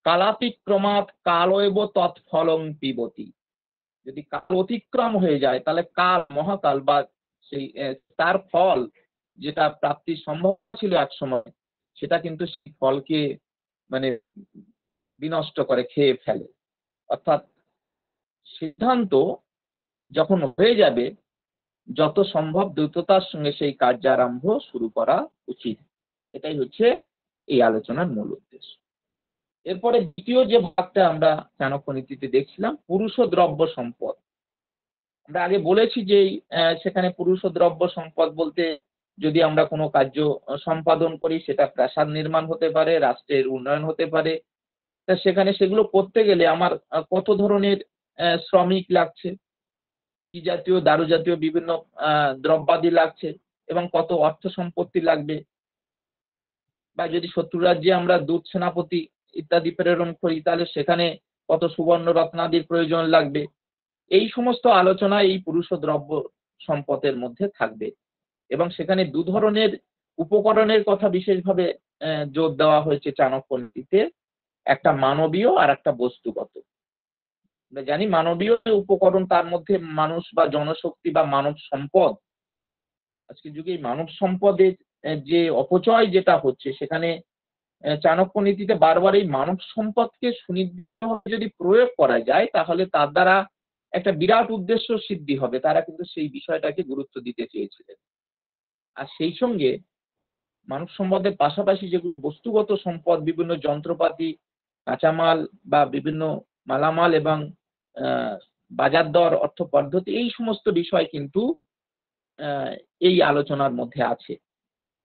কালাতিক্রমাৎ কালৈব তৎফলং পিবতি। যদি কাল অতিক্রম হয়ে যায় তাহলে কাল মহাকাল বা সেই তার ফল যেটা প্রাপ্তির সম্ভব ছিল এক সময় সেটা কিন্তু সেই ফলকে মানে বিনষ্ট করে, খেয়ে ফেলে। অর্থাৎ সিদ্ধান্ত যখন হয়ে যাবে যত সম্ভব দ্রুততার সঙ্গে সেই কার্যারম্ভ শুরু করা উচিত। এটাই হচ্ছে এই আলোচনার মূল উদ্দেশ্য। এরপরে দ্বিতীয় যে ভাগটা আমরা চাণক্য নীতিতে দেখছিলাম, পুরুষ ও দ্রব্য সম্পদ। আমরা আগে বলেছি যে সেখানে পুরুষ ও দ্রব্য সম্পদ বলতে যদি আমরা কোনো কার্য সম্পাদন করি সেটা প্রাসাদ নির্মাণ হতে পারে, রাষ্ট্রের উন্নয়ন হতে পারে, তা সেখানে সেগুলো করতে গেলে আমার কত ধরনের শ্রমিক লাগছে, কি জাতীয় দারু জাতীয় বিভিন্ন দ্রব্যাদি লাগছে এবং কত অর্থ সম্পত্তি লাগবে, বা যদি শত্রু রাজ্যে আমরা দূত সেনাপতি ইত্যাদি প্রেরণ করি তাহলে সেখানে কত সুবর্ণ রত্নাদির প্রয়োজন লাগবে। এই সমস্ত আলোচনা এই পুরুষ ও দ্রব্য সম্পদের মধ্যে থাকবে, এবং সেখানে দু ধরনের উপকরণের কথা বিশেষভাবে জোর দেওয়া হয়েছে চাণক্য নীতিতে, একটা মানবীয় আর একটা বস্তুগত। আমরা জানি মানবীয় উপকরণ, তার মধ্যে মানুষ বা জনশক্তি বা মানব সম্পদ। আজকের যুগে মানব সম্পদের যে অপচয় যেটা হচ্ছে সেখানে চাণক্য নীতিতে বারবার এই মানব সম্পদকে সুনির্দিষ্টভাবে যদি প্রয়োগ করা যায় তাহলে তার দ্বারা একটা বিরাট উদ্দেশ্য সিদ্ধি হবে। তারা কিন্তু সেই বিষয়টাকে গুরুত্ব দিতে চেয়েছিলেন। আর সেই সঙ্গে মানব সম্পদের পাশাপাশি যেগুলো বস্তুগত সম্পদ, বিভিন্ন যন্ত্রপাতি, কাঁচামাল বা বিভিন্ন মালামাল এবং বাজার দর, অর্থ পদ্ধতি, এই সমস্ত বিষয় কিন্তু এই আলোচনার মধ্যে আছে,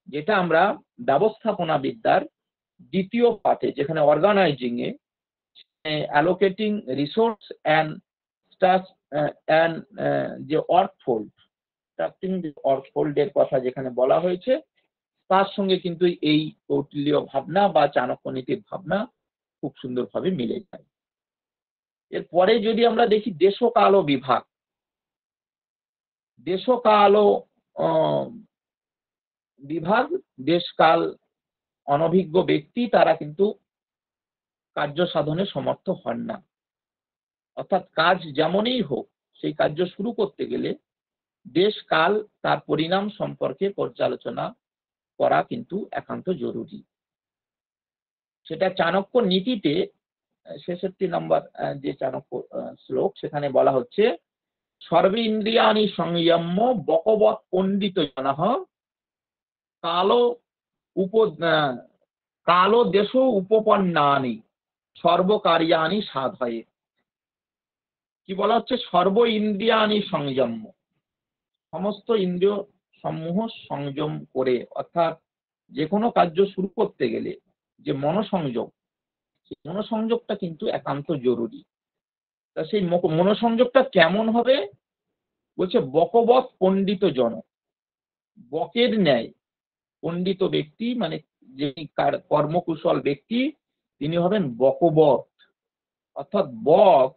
যেটা আমরা ব্যবস্থাপনা বিদ্যার দ্বিতীয় পাঠে, যেখানে organising A allocating resource and যে অর্থফোল্ড, অর্থফোল্ডের কথা যেখানে বলা হয়েছে, তার সঙ্গে কিন্তু এই কৌটিল্য ভাবনা বা চাণক্য নীতির ভাবনা খুব সুন্দরভাবে মিলে যায়। এরপরে যদি আমরা দেখি দেশকাল ও বিভাগ, দেশকাল ও বিভাগ, দেশকাল অনভিজ্ঞ ব্যক্তি তারা কিন্তু কার্য সাধনে সমর্থ হন না। অর্থাৎ কাজ যেমনই হোক সেই কার্য শুরু করতে গেলে দেশ কাল তার পরিণাম সম্পর্কে পর্যালোচনা করা কিন্তু একান্ত জরুরি। সেটা চাণক্য নীতিতে ৬৬ নম্বর যে চাণক্য শ্লোক, সেখানে বলা হচ্ছে সর্বে ইন্দ্রিয়াণি সংযম্য বকবৎ পণ্ডিত জনঃ কালো দেশ উপপন্নানি সর্বকার্যাণি সাধয়ে। কি বলা হচ্ছে? সর্ব ইন্দ্রিয়াণি সংযম্য, সমস্ত ইন্দ্রিয় সমূহ সংযম করে, অর্থাৎ যে কোনো কার্য শুরু করতে গেলে যে মনোসংযোগ, সেই মনোসংযোগটা কিন্তু একান্ত জরুরি। তা সেই মনোসংযোগটা কেমন হবে? বলছে বকবৎ পণ্ডিত জন, বকের ন্যায় পণ্ডিত ব্যক্তি, মানে যে কর্মকুশল ব্যক্তি তিনি হবেন বকবৎ। অর্থাৎ বক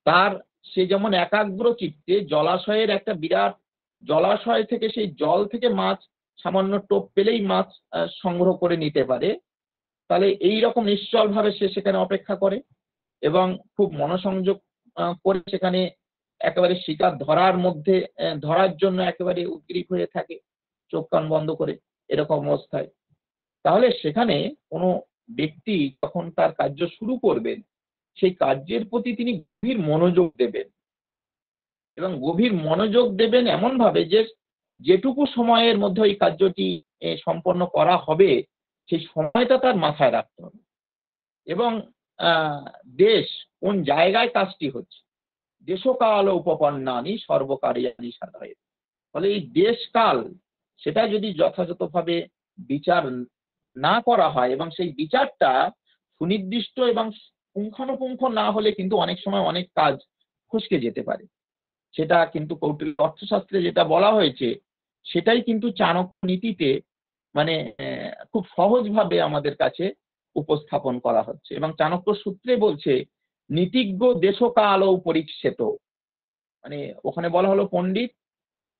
তার সে যেমন একাগ্র চিত্তে জলাশয়ের একটা বিরাট জলাশয় থেকে সেই জল থেকে মাছ সামান্য টোপ পেলেই মাছ সংগ্রহ করে নিতে পারে, তাহলে এই রকম নিশ্চল ভাবে সে সেখানে অপেক্ষা করে এবং খুব মনোসংযোগ করে সেখানে একেবারে শিকার ধরার জন্য একেবারে উদ্গ্রীব হয়ে থাকে, চোখ কান বন্ধ করে এরকম অবস্থায়। তাহলে সেখানে কোনো ব্যক্তি যখন তার কার্য শুরু করবেন সেই কার্যের প্রতি তিনি গভীর মনোযোগ দেবেন, এবং গভীর মনোযোগ দেবেন এমন ভাবে যে যেটুকু সময়ের মধ্যে ওই কার্যটি সম্পন্ন করা হবে সেই সময়টা তার মাথায় রাখতে হবে। এবং দেশ কোন জায়গায় কাজটি হচ্ছে, দেশকাল উপপন্নানি সর্বকার্যানি সাধয়ে, ফলে এই দেশ কাল সেটা যদি যথাযথভাবে বিচার না করা হয় এবং সেই বিচারটা সুনির্দিষ্ট এবং পুঙ্খানুপুঙ্খ না হলে কিন্তু অনেক সময় অনেক কাজ ফসকে যেতে পারে। সেটা কিন্তু কৌটিল্য অর্থশাস্ত্রে যেটা বলা হয়েছে সেটাই কিন্তু চাণক্য নীতিতে মানে খুব সহজভাবে আমাদের কাছে উপস্থাপন করা হচ্ছে। এবং চাণক্য সূত্রে বলছে নীতিজ্ঞ দেশকাল ও পরীক্ষিত, মানে ওখানে বলা হলো পণ্ডিত,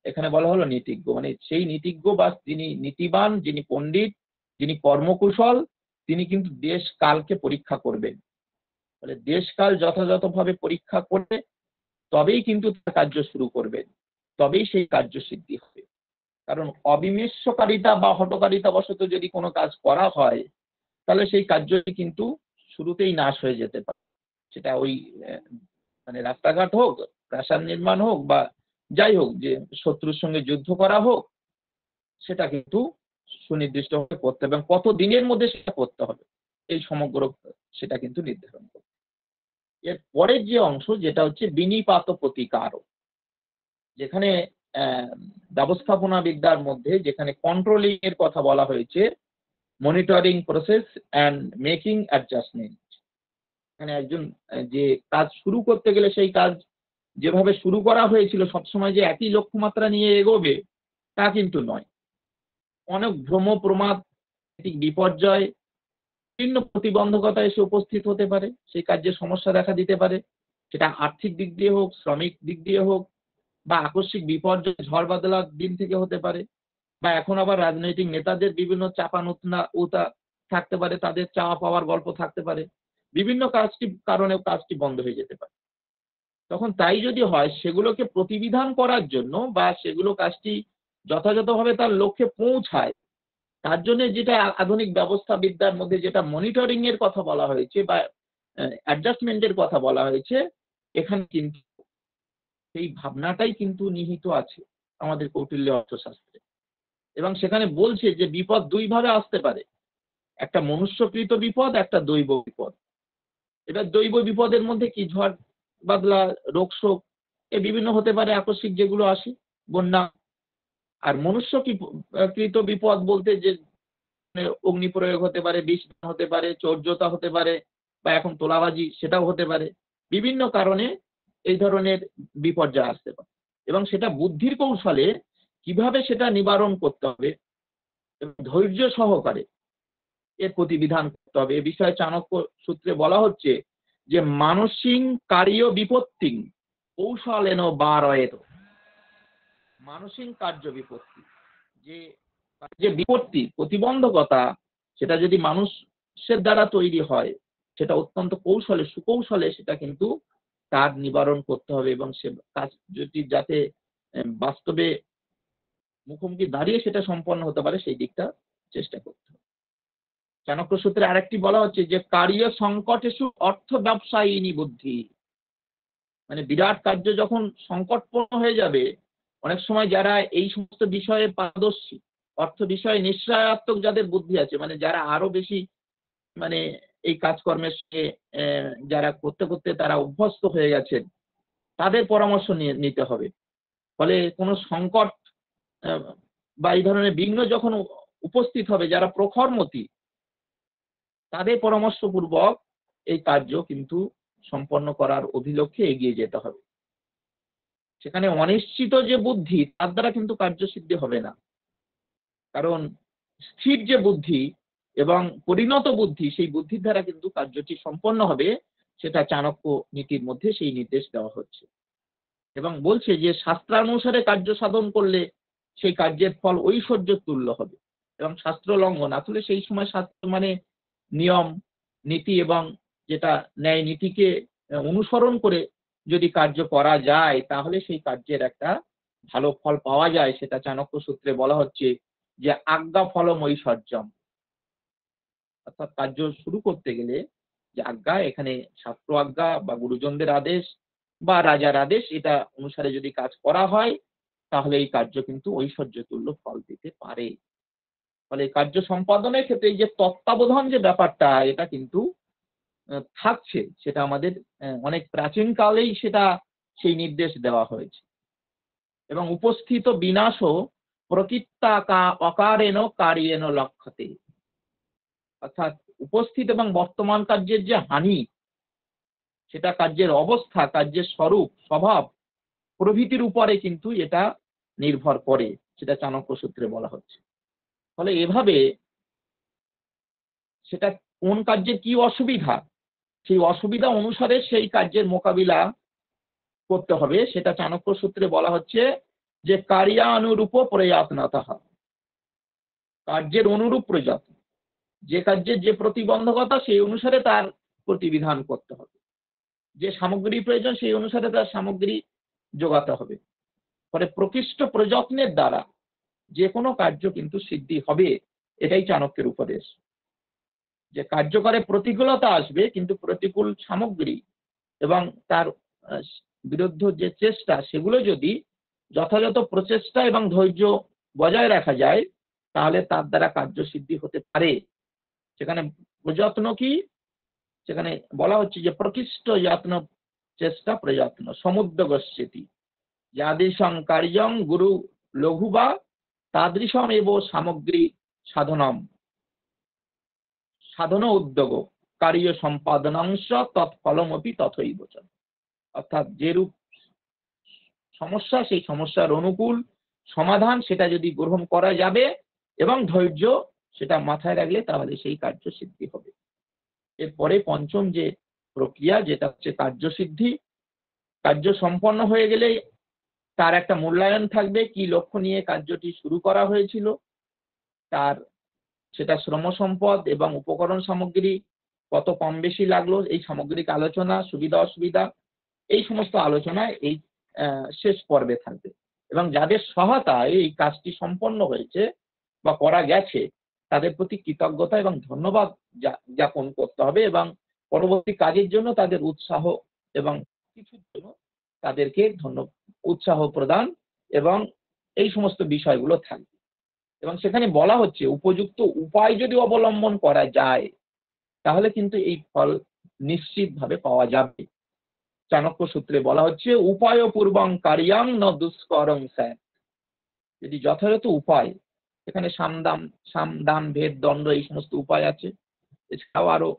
এখানে বলা হলো নীতিজ্ঞ, মানে সেই নীতিজ্ঞ বা যিনি নীতিবান, যিনি পণ্ডিত, যিনি কর্মকুশল, তিনি কিন্তু দেশ কালকে পরীক্ষা করবেন। ফলে দেশ কাল যথাযথভাবে পরীক্ষা করে তবেই কিন্তু তার কার্য শুরু করবেন, তবেই সেই কার্য সিদ্ধি হবে। কারণ অবিমৃষ্যকারিতা বা হঠকারিতা বশত যদি কোনো কাজ করা হয় তাহলে সেই কার্যটি কিন্তু শুরুতেই নাশ হয়ে যেতে পারে। সেটা ওই মানে রাস্তাঘাট হোক, প্রাসাদ নির্মাণ হোক, বা যাই হোক, যে শত্রুর সঙ্গে যুদ্ধ করা হোক, সেটা কিন্তু সুনির্দিষ্টভাবে করতে হবে এবং কত দিনের মধ্যে সেটা করতে হবে এই সমগ্র সেটা কিন্তু নির্ধারণ করতে। এর পরের যে অংশ যেটা হচ্ছে বিনিপাত প্রতিকার, যেখানে ব্যবস্থাপনা বিদ্যার মধ্যে যেখানে কন্ট্রোলিং এর কথা বলা হয়েছে, monitoring process and making adjustment. মানে একজন যে কাজ শুরু করতে গেলে সেই কাজ যেভাবে শুরু করা হয়েছিল সবসময় যে একই লক্ষ্যমাত্রা নিয়ে এগোবে তা কিন্তু নয়। অনেক ভ্রম প্রমাদ, বিপর্যয়, বিভিন্ন প্রতিবন্ধকতা এসে উপস্থিত হতে পারে, সেই কার্যে সমস্যা দেখা দিতে পারে। সেটা আর্থিক দিক দিয়ে হোক, শ্রমিক দিক দিয়ে হোক, বা আকস্মিক বিপর্যয় ঝড় বাদলার দিন থেকে হতে পারে, বা এখন আবার রাজনৈতিক নেতাদের বিভিন্ন চাপানুতা থাকতে পারে, তাদের চাওয়া পাওয়ার গল্প থাকতে পারে, বিভিন্ন কারণেও কাজটি বন্ধ হয়ে যেতে পারে। তখন তাই যদি হয় সেগুলোকে প্রতিবিধান করার জন্য বা সেগুলো কাজটি যথাযথভাবে তার লক্ষ্যে পৌঁছায় তার জন্য যেটা আধুনিক ব্যবস্থা বিদ্যার মধ্যে যেটা মনিটরিং এর কথা বলা হয়েছে বা অ্যাডজাস্টমেন্টের কথা বলা হয়েছে, এখানে কিন্তু সেই ভাবনাটাই কিন্তু নিহিত আছে আমাদের কৌটিল্য অর্থশাস্ত্রে। এবং সেখানে বলছে যে বিপদ দুই ভাবে আসতে পারে, একটা মনুষ্যকৃত বিপদ, একটা দৈব বিপদ। এটা দৈব বিপদের মধ্যে কি ঝড় বাদলা, রোগ শোক, এ বিভিন্ন হতে পারে আকস্মিক যেগুলো আসে, বন্যা। আর মনুষ্যকৃত বিপদ বলতে যে অগ্নি প্রয়োগ হতে পারে, বিষ হতে পারে, চৌর্যতা হতে পারে, বা এখন তোলাবাজি সেটাও হতে পারে। বিভিন্ন কারণে এই ধরনের বিপর্যয় আসতে পারে এবং সেটা বুদ্ধির কৌশলে কিভাবে সেটা নিবারণ করতে হবে এবং ধৈর্য সহকারে এর প্রতিবিধান করতে হবে। এ বিষয়ে চাণক্য সূত্রে বলা হচ্ছে যে মানসিক কার্য বিপত্তি কৌশলেন বারয়েত। মানসিক কার্য বিপত্তি, যে বিপত্তি প্রতিবন্ধকতা, সেটা যদি মানুষের দ্বারা তৈরি হয় সেটা অত্যন্ত কৌশলে সুকৌশলে সেটা কিন্তু তার নিবারণ করতে হবে এবং সে কাজ যদি যাতে বাস্তবে মুখোমুখি দাঁড়িয়ে সেটা সম্পন্ন হতে পারে সেই দিকটা চেষ্টা করতে হবে। চাণক্য সূত্রে আরেকটি বলা হচ্ছে যে কার্য সংকটেষু অর্থ ব্যবসায়িনী বুদ্ধি, মানে বিরাট কার্য যখন সংকটপূর্ণ হয়ে যাবে, অনেক সময় যারা এই সমস্ত বিষয়ে পারদর্শী, অর্থ বিষয়ে নিশ্চয়াত্মক যাদের বুদ্ধি আছে, মানে যারা আরো বেশি মানে এই কাজকর্মের সঙ্গে যারা করতে করতে তারা অভ্যস্ত হয়ে গেছেন, তাদের পরামর্শ নিতে হবে। ফলে কোনো সংকট বা এই ধরনের বিঘ্ন যখন উপস্থিত হবে, যারা প্রখরমতি, তাদের পরামর্শপূর্বক এই কার্য কিন্তু সম্পন্ন করার অভিলক্ষ্যে এগিয়ে যেতে হবে। সেখানে অনিশ্চিত যে বুদ্ধি তার দ্বারা কিন্তু কার্যসিদ্ধি হবে না, কারণ স্থির যে বুদ্ধি এবং পরিণত বুদ্ধি, সেই বুদ্ধির দ্বারা কিন্তু কার্যটি সম্পন্ন হবে। সেটা চাণক্য নীতির মধ্যে সেই নির্দেশ দেওয়া হচ্ছে এবং বলছে যে শাস্ত্রানুসারে কার্য সাধন করলে সেই কার্যের ফল ঐশ্বর্য তুল্য হবে এবং শাস্ত্র লঙ্ঘন, আসলে সেই সময় শাস্ত্র মানে নিয়ম নীতি এবং যেটা ন্যায় নীতিকে অনুসরণ করে যদি কার্য করা যায় তাহলে সেই কার্যের একটা ভালো ফল পাওয়া যায়। সেটা চাণক্য সূত্রে বলা হচ্ছে যে আজ্ঞা ফলম ঐশ্বর্যম, অর্থাৎ কার্য শুরু করতে গেলে যে আজ্ঞা, এখানে ছাত্র আজ্ঞা বা গুরুজনদের আদেশ বা রাজার আদেশ, এটা অনুসারে যদি কাজ করা হয় তাহলে এই কার্য কিন্তু ঐশ্বর্য তুল্য ফল দিতে পারে। ফলে এই কার্য সম্পাদনের ক্ষেত্রে এই যে তত্ত্বাবধান যে ব্যাপারটা, এটা কিন্তু থাকছে, সেটা আমাদের অনেক প্রাচীন কালেই সেটা সেই নির্দেশ দেওয়া হয়েছে। এবং উপস্থিত বিনাশও প্রকৃত্তা অকারেণ কার্যেণ লক্ষ্যতে, অর্থাৎ উপস্থিত এবং বর্তমান কার্যের যে হানি, সেটা কার্যের অবস্থা, কার্যের স্বরূপ, স্বভাব প্রভৃতির উপরে কিন্তু এটা নির্ভর করে, সেটা চাণক্য সূত্রে বলা হচ্ছে। ফলে এভাবে সেটা কোন কার্যের কি অসুবিধা, সেই অসুবিধা অনুসারে সেই কার্যের মোকাবিলা করতে হবে, সেটা চাণক্য সূত্রে বলা হচ্ছে যে কার্যানুরূপ প্রয়াত্নতঃ, কার্যের অনুরূপ প্রযত্ন, যে কার্যের যে প্রতিবন্ধকতা সেই অনুসারে তার প্রতিবিধান করতে হবে, যে সামগ্রী প্রয়োজন সেই অনুসারে তার সামগ্রী যোগাতে হবে। ফলে প্রকৃষ্ট প্রযত্নের দ্বারা যে কোনো কার্য কিন্তু সিদ্ধি হবে, এটাই চাণক্যের উপদেশ। যে কার্যকরে প্রতিকূলতা আসবে, কিন্তু প্রতিকূল সামগ্রী এবং তার বিরুদ্ধ যে চেষ্টা, সেগুলো যদি যথাযথ প্রচেষ্টা এবং ধৈর্য বজায় রাখা যায়, তাহলে তার দ্বারা কার্য সিদ্ধি হতে পারে। সেখানে প্রযত্ন কি, সেখানে বলা হচ্ছে যে প্রকৃষ্ট যত্ন, চেষ্টা, প্রযত্ন সমুদ্রগস্যতি যাদৃশং কার্যং গুরু লঘু বা তাদৃশম এব সামগ্রী সাধনম সাধন উদ্যোগ কার্য সম্পাদনাংশ তৎফলমপি তথৈব চ। অর্থাৎ যেরূপ সমস্যা, সেই সমস্যার অনুকূল সমাধান সেটা যদি গ্রহণ করা যাবে এবং ধৈর্য সেটা মাথায় রাখলে, তাহলে সেই কার্য সিদ্ধি হবে। এরপরে পঞ্চম যে প্রক্রিয়া, যেটা হচ্ছে কার্যসিদ্ধি। কার্য সম্পন্ন হয়ে গেলে তার একটা মূল্যায়ন থাকবে, কি লক্ষ্য নিয়ে কার্যটি শুরু করা হয়েছিল, তার সেটা শ্রম সম্পদ এবং উপকরণ সামগ্রী কত কম বেশি লাগলো, এই সামগ্রিক আলোচনা, সুবিধা অসুবিধা, এই সমস্ত আলোচনায় এই শেষ পর্বে থাকবে। এবং যাদের সহায়তায় এই কাজটি সম্পন্ন হয়েছে বা করা গেছে, তাদের প্রতি কৃতজ্ঞতা এবং ধন্যবাদ জ্ঞাপন করতে হবে, এবং পরবর্তী কাজের জন্য তাদের উৎসাহ এবং কিছুর জন্য তাদেরকে উৎসাহ প্রদান এবং এই সমস্ত বিষয়গুলো থাকবে। এবং সেখানে বলা হচ্ছে উপযুক্ত উপায় যদি অবলম্বন করা যায়, তাহলে কিন্তু এই ফল নিশ্চিতভাবে পাওয়া যাবে। চাণক্য সূত্রে বলা হচ্ছে উপায় পূর্বং কার্যং ন দুষ্করং স্যাৎ। যদি যথাযথ উপায়, এখানে সাম দান ভেদ দণ্ড এই সমস্ত উপায় আছে, এছাড়াও আরো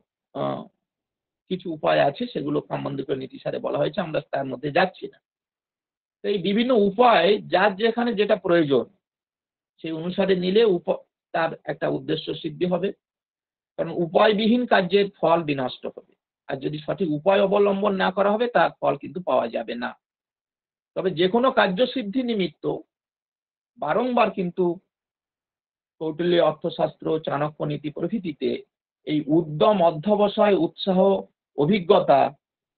কিছু উপায় আছে, সেগুলো সম্বন্ধিত নীতিসারে বলা হয়েছে, আমরা তার মধ্যে যাচ্ছি না। তো এই বিভিন্ন উপায় যার যেখানে যেটা প্রয়োজন, সেই অনুসারে নিলে তার একটা উদ্দেশ্য সিদ্ধি হবে। কারণ উপায়বিহীন কার্যের ফল বিনষ্ট হবে, আর যদি সঠিক উপায় অবলম্বন না করা হবে, তার ফল কিন্তু পাওয়া যাবে না। তবে যে কোনো কার্য সিদ্ধি নিমিত্ত বারংবার কিন্তু কৌটিল্য অর্থশাস্ত্র, চাণক্য নীতি প্রভৃতিতে এই উদ্যম, অধ্যবসায়, উৎসাহ, অভিজ্ঞতা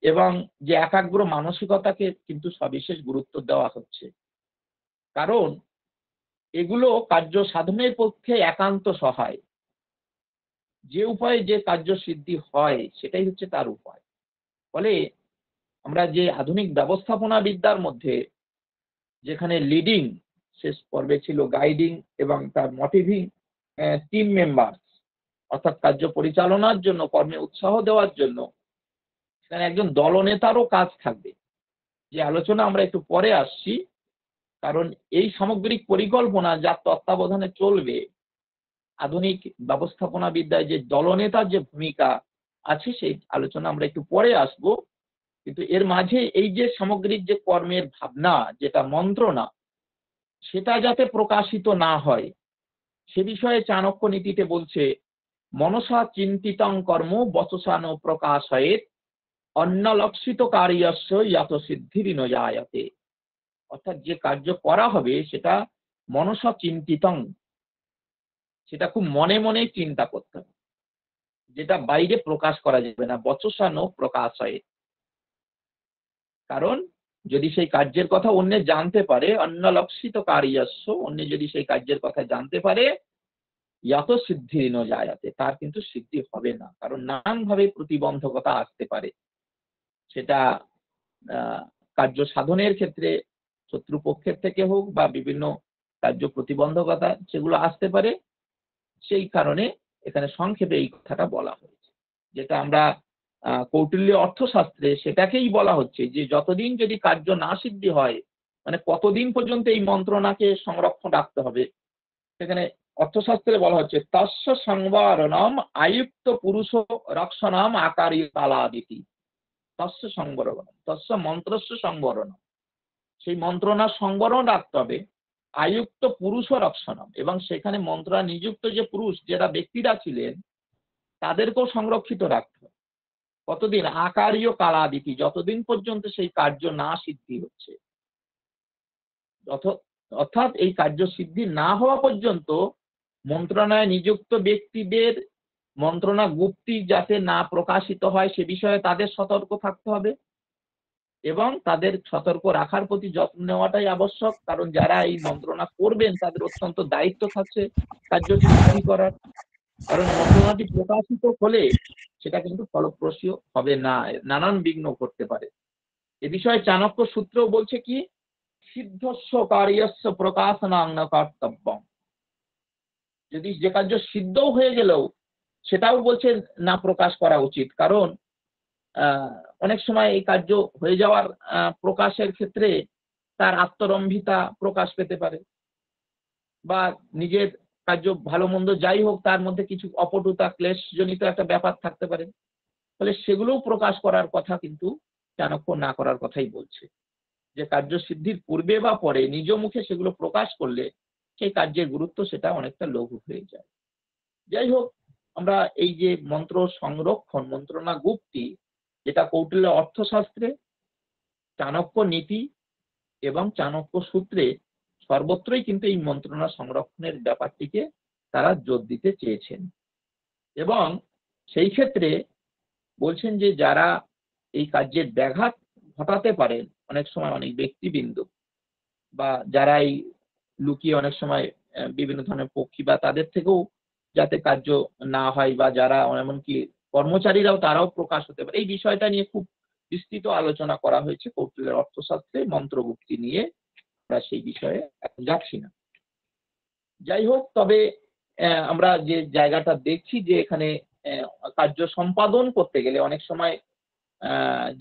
এবং যে একাগ্র মানসিকতাকে কিন্তু সবিশেষ গুরুত্ব দেওয়া হচ্ছে। কারণ এগুলো কার্য সাধনের পক্ষে একান্ত সহায়। যে উপায়ে যে কার্য সিদ্ধি হয়, সেটাই হচ্ছে তার উপায়। ফলে আমরা যে আধুনিক ব্যবস্থাপনা বিদ্যার মধ্যে, যেখানে লিডিং শেষ পর্বে ছিল, গাইডিং এবং তার মোটিভিং টিম মেম্বার, অর্থাৎ কার্য পরিচালনার জন্য, কর্মে উৎসাহ দেওয়ার জন্য সেখানে একজন দলনেতারও কাজ থাকবে, যে আলোচনা আমরা একটু পরে আসছি। কারণ এই সামগ্রিক পরিকল্পনা যার তত্ত্বাবধানে চলবে, আধুনিক ব্যবস্থাপনা বিদ্যায় যে দলনেতার যে ভূমিকা আছে, সেই আলোচনা আমরা একটু পরে আসব। কিন্তু এর মাঝে এই যে সামগ্রিক যে কর্মের ভাবনা, যেটা মন্ত্রণা, সেটা যাতে প্রকাশিত না হয়, সে বিষয়ে চাণক্য নীতিতে বলছে মনসা চিন্তিতং কর্ম বচসান প্রকাশয়েৎ অন্যলক্ষিত কার্যস্য ইয়াত সিদ্ধিরিন জায়তে। অর্থাৎ যে কার্য করা হবে সেটা মনসা চিন্তিতং, সেটা খুব মনে মনে চিন্তা করতে হবে, যেটা বাইরে প্রকাশ করা যাবে না। বচসান প্রকাশয়েৎ, কারণ যদি সেই কার্যের কথা অন্য জানতে পারে, অন্যলক্ষিত কার্যস্য, অন্য যদি সেই কার্যের কথা জানতে পারে, যত সিদ্ধি ন জায়াতে, তার কিন্তু সিদ্ধি হবে না, কারণ নানানভাবে প্রতিবন্ধকতা আসতে পারে। সেটা কার্য সাধনের ক্ষেত্রে শত্রুপক্ষের থেকে হোক বা বিভিন্ন কার্য প্রতিবন্ধকতা সেগুলো আসতে পারে। সেই কারণে এখানে সংক্ষেপে এই কথাটা বলা হয়েছে, যেটা আমরা কৌটিল্য অর্থশাস্ত্রে সেটাকেই বলা হচ্ছে যে যতদিন যদি কার্য না সিদ্ধি হয়, মানে কতদিন পর্যন্ত এই মন্ত্রণাকে সংরক্ষণ রাখতে হবে, সেখানে অর্থশাস্ত্রে বলা হচ্ছে তস্য সংবরণম আয়ুক্ত পুরুষ রক্ষণম আকারী কালাদিতি। তস্য সংবরণম, তস্য মন্ত্রস্য সংবরণম, সেই মন্ত্রণার সংবরণ রাখতে হবে। আয়ুক্ত পুরুষ রক্ষণম, এবং সেখানে মন্ত্রণা নিযুক্ত যে পুরুষ যারা ব্যক্তিরা ছিলেন তাদেরকেও সংরক্ষিত রাখতে হবে। কতদিন? আকারীয় কালাদিতি, যতদিন পর্যন্ত সেই কার্য না সিদ্ধি হচ্ছে। অর্থাৎ এই কার্য সিদ্ধি না হওয়া পর্যন্ত মন্ত্রণায় নিযুক্ত ব্যক্তিদের মন্ত্রণা গুপ্তি যাতে না প্রকাশিত হয় সে বিষয়ে তাদের সতর্ক থাকতে হবে, এবং তাদের সতর্ক রাখার প্রতি যত্ন নেওয়াটাই আবশ্যক। কারণ যারা এই মন্ত্রণা করবেন তাদের অত্যন্ত দায়িত্ব থাকছে কার্যটি সিদ্ধি করার। কারণ মন্ত্রণাটি প্রকাশিত হলে সেটা কিন্তু ফলপ্রসূ হবে না, নানান বিঘ্ন করতে পারে। এ বিষয়ে চাণক্য সূত্রও বলছে কি, সিদ্ধস্য কার্যস্য প্রকাশনাং ন কর্তব্যম। যদি যে কার্য সিদ্ধও হয়ে গেলেও সেটাও বলছে না প্রকাশ করা উচিত, কারণ অনেক সময় এই কার্য হয়ে যাওয়ার প্রকাশের ক্ষেত্রে তার আত্মরম্ভিতা প্রকাশ পেতে পারে, বা নিজের কার্য ভালো মন্দ যাই হোক তার মধ্যে কিছু অপটুতা ক্লেশজনিত একটা ব্যাপার থাকতে পারে। ফলে সেগুলোও প্রকাশ করার কথা কিন্তু চাণক্য না করার কথাই বলছে, যে কার্য সিদ্ধির পূর্বে বা পরে নিজ মুখে সেগুলো প্রকাশ করলে সেই কার্যের গুরুত্ব সেটা অনেকটা লঘু হয়ে যায়। যাই হোক, আমরা এই যে মন্ত্র সংরক্ষণ, মন্ত্রণা গুপ্তি, যেটা কৌটিল্য অর্থশাস্ত্রে, চাণক্য নীতি এবং চাণক্য সূত্রে সর্বত্রই কিন্তু এই মন্ত্রণা সংরক্ষণের ব্যাপারটিকে তারা জোর দিতে চেয়েছেন। এবং সেই ক্ষেত্রে বলছেন যে যারা এই কার্যের ব্যাঘাত ঘটাতে পারেন, অনেক সময় অনেক ব্যক্তিবৃন্দ বা যারা এই লুকিয়ে অনেক সময় বিভিন্ন ধরনের পক্ষী বা তাদের থেকেও যাতে কার্য না হয়, বা যারা এমনকি কর্মচারীরাও তারাও প্রকাশ হতে পারে, এই বিষয়টা নিয়ে খুব বিস্তৃত আলোচনা করা হয়েছে কৌটিল্যের অর্থশাস্ত্রে মন্ত্রগুপ্তি নিয়ে। আমরা সেই বিষয়ে এখন যাচ্ছি না। যাই হোক, তবে আমরা যে জায়গাটা দেখছি যে এখানে কার্য সম্পাদন করতে গেলে অনেক সময়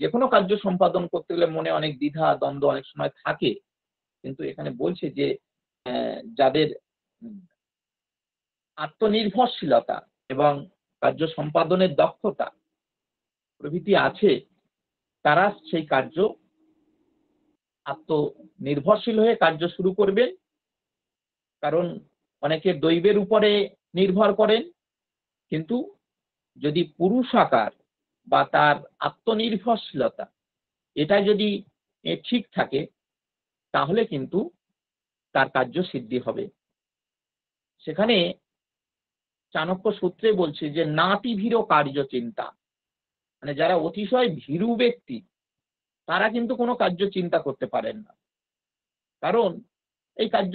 যে কোনো কার্য সম্পাদন করতে গেলে মনে অনেক দ্বিধা দ্বন্দ্ব অনেক সময় থাকে, কিন্তু এখানে বলছে যে যাদের আত্মনির্ভরশীলতা এবং কার্য সম্পাদনের দক্ষতা প্রভৃতি আছে, তারা সেই কার্য আত্মনির্ভরশীল হয়ে কার্য শুরু করবেন। কারণ অনেকে দৈবের উপরে নির্ভর করেন, কিন্তু যদি পুরুষ আকার বা তার আত্মনির্ভরশীলতা এটা যদি ঠিক থাকে তাহলে কিন্তু তার কার্য সিদ্ধি হবে। সেখানে চাণক্য সূত্রে বলছে যে নাতি ভীর কার্য চিন্তা, মানে যারা অতিশয় ভীরু ব্যক্তি তারা কিন্তু কোনো কার্য চিন্তা করতে পারেন না। কারণ এই কার্য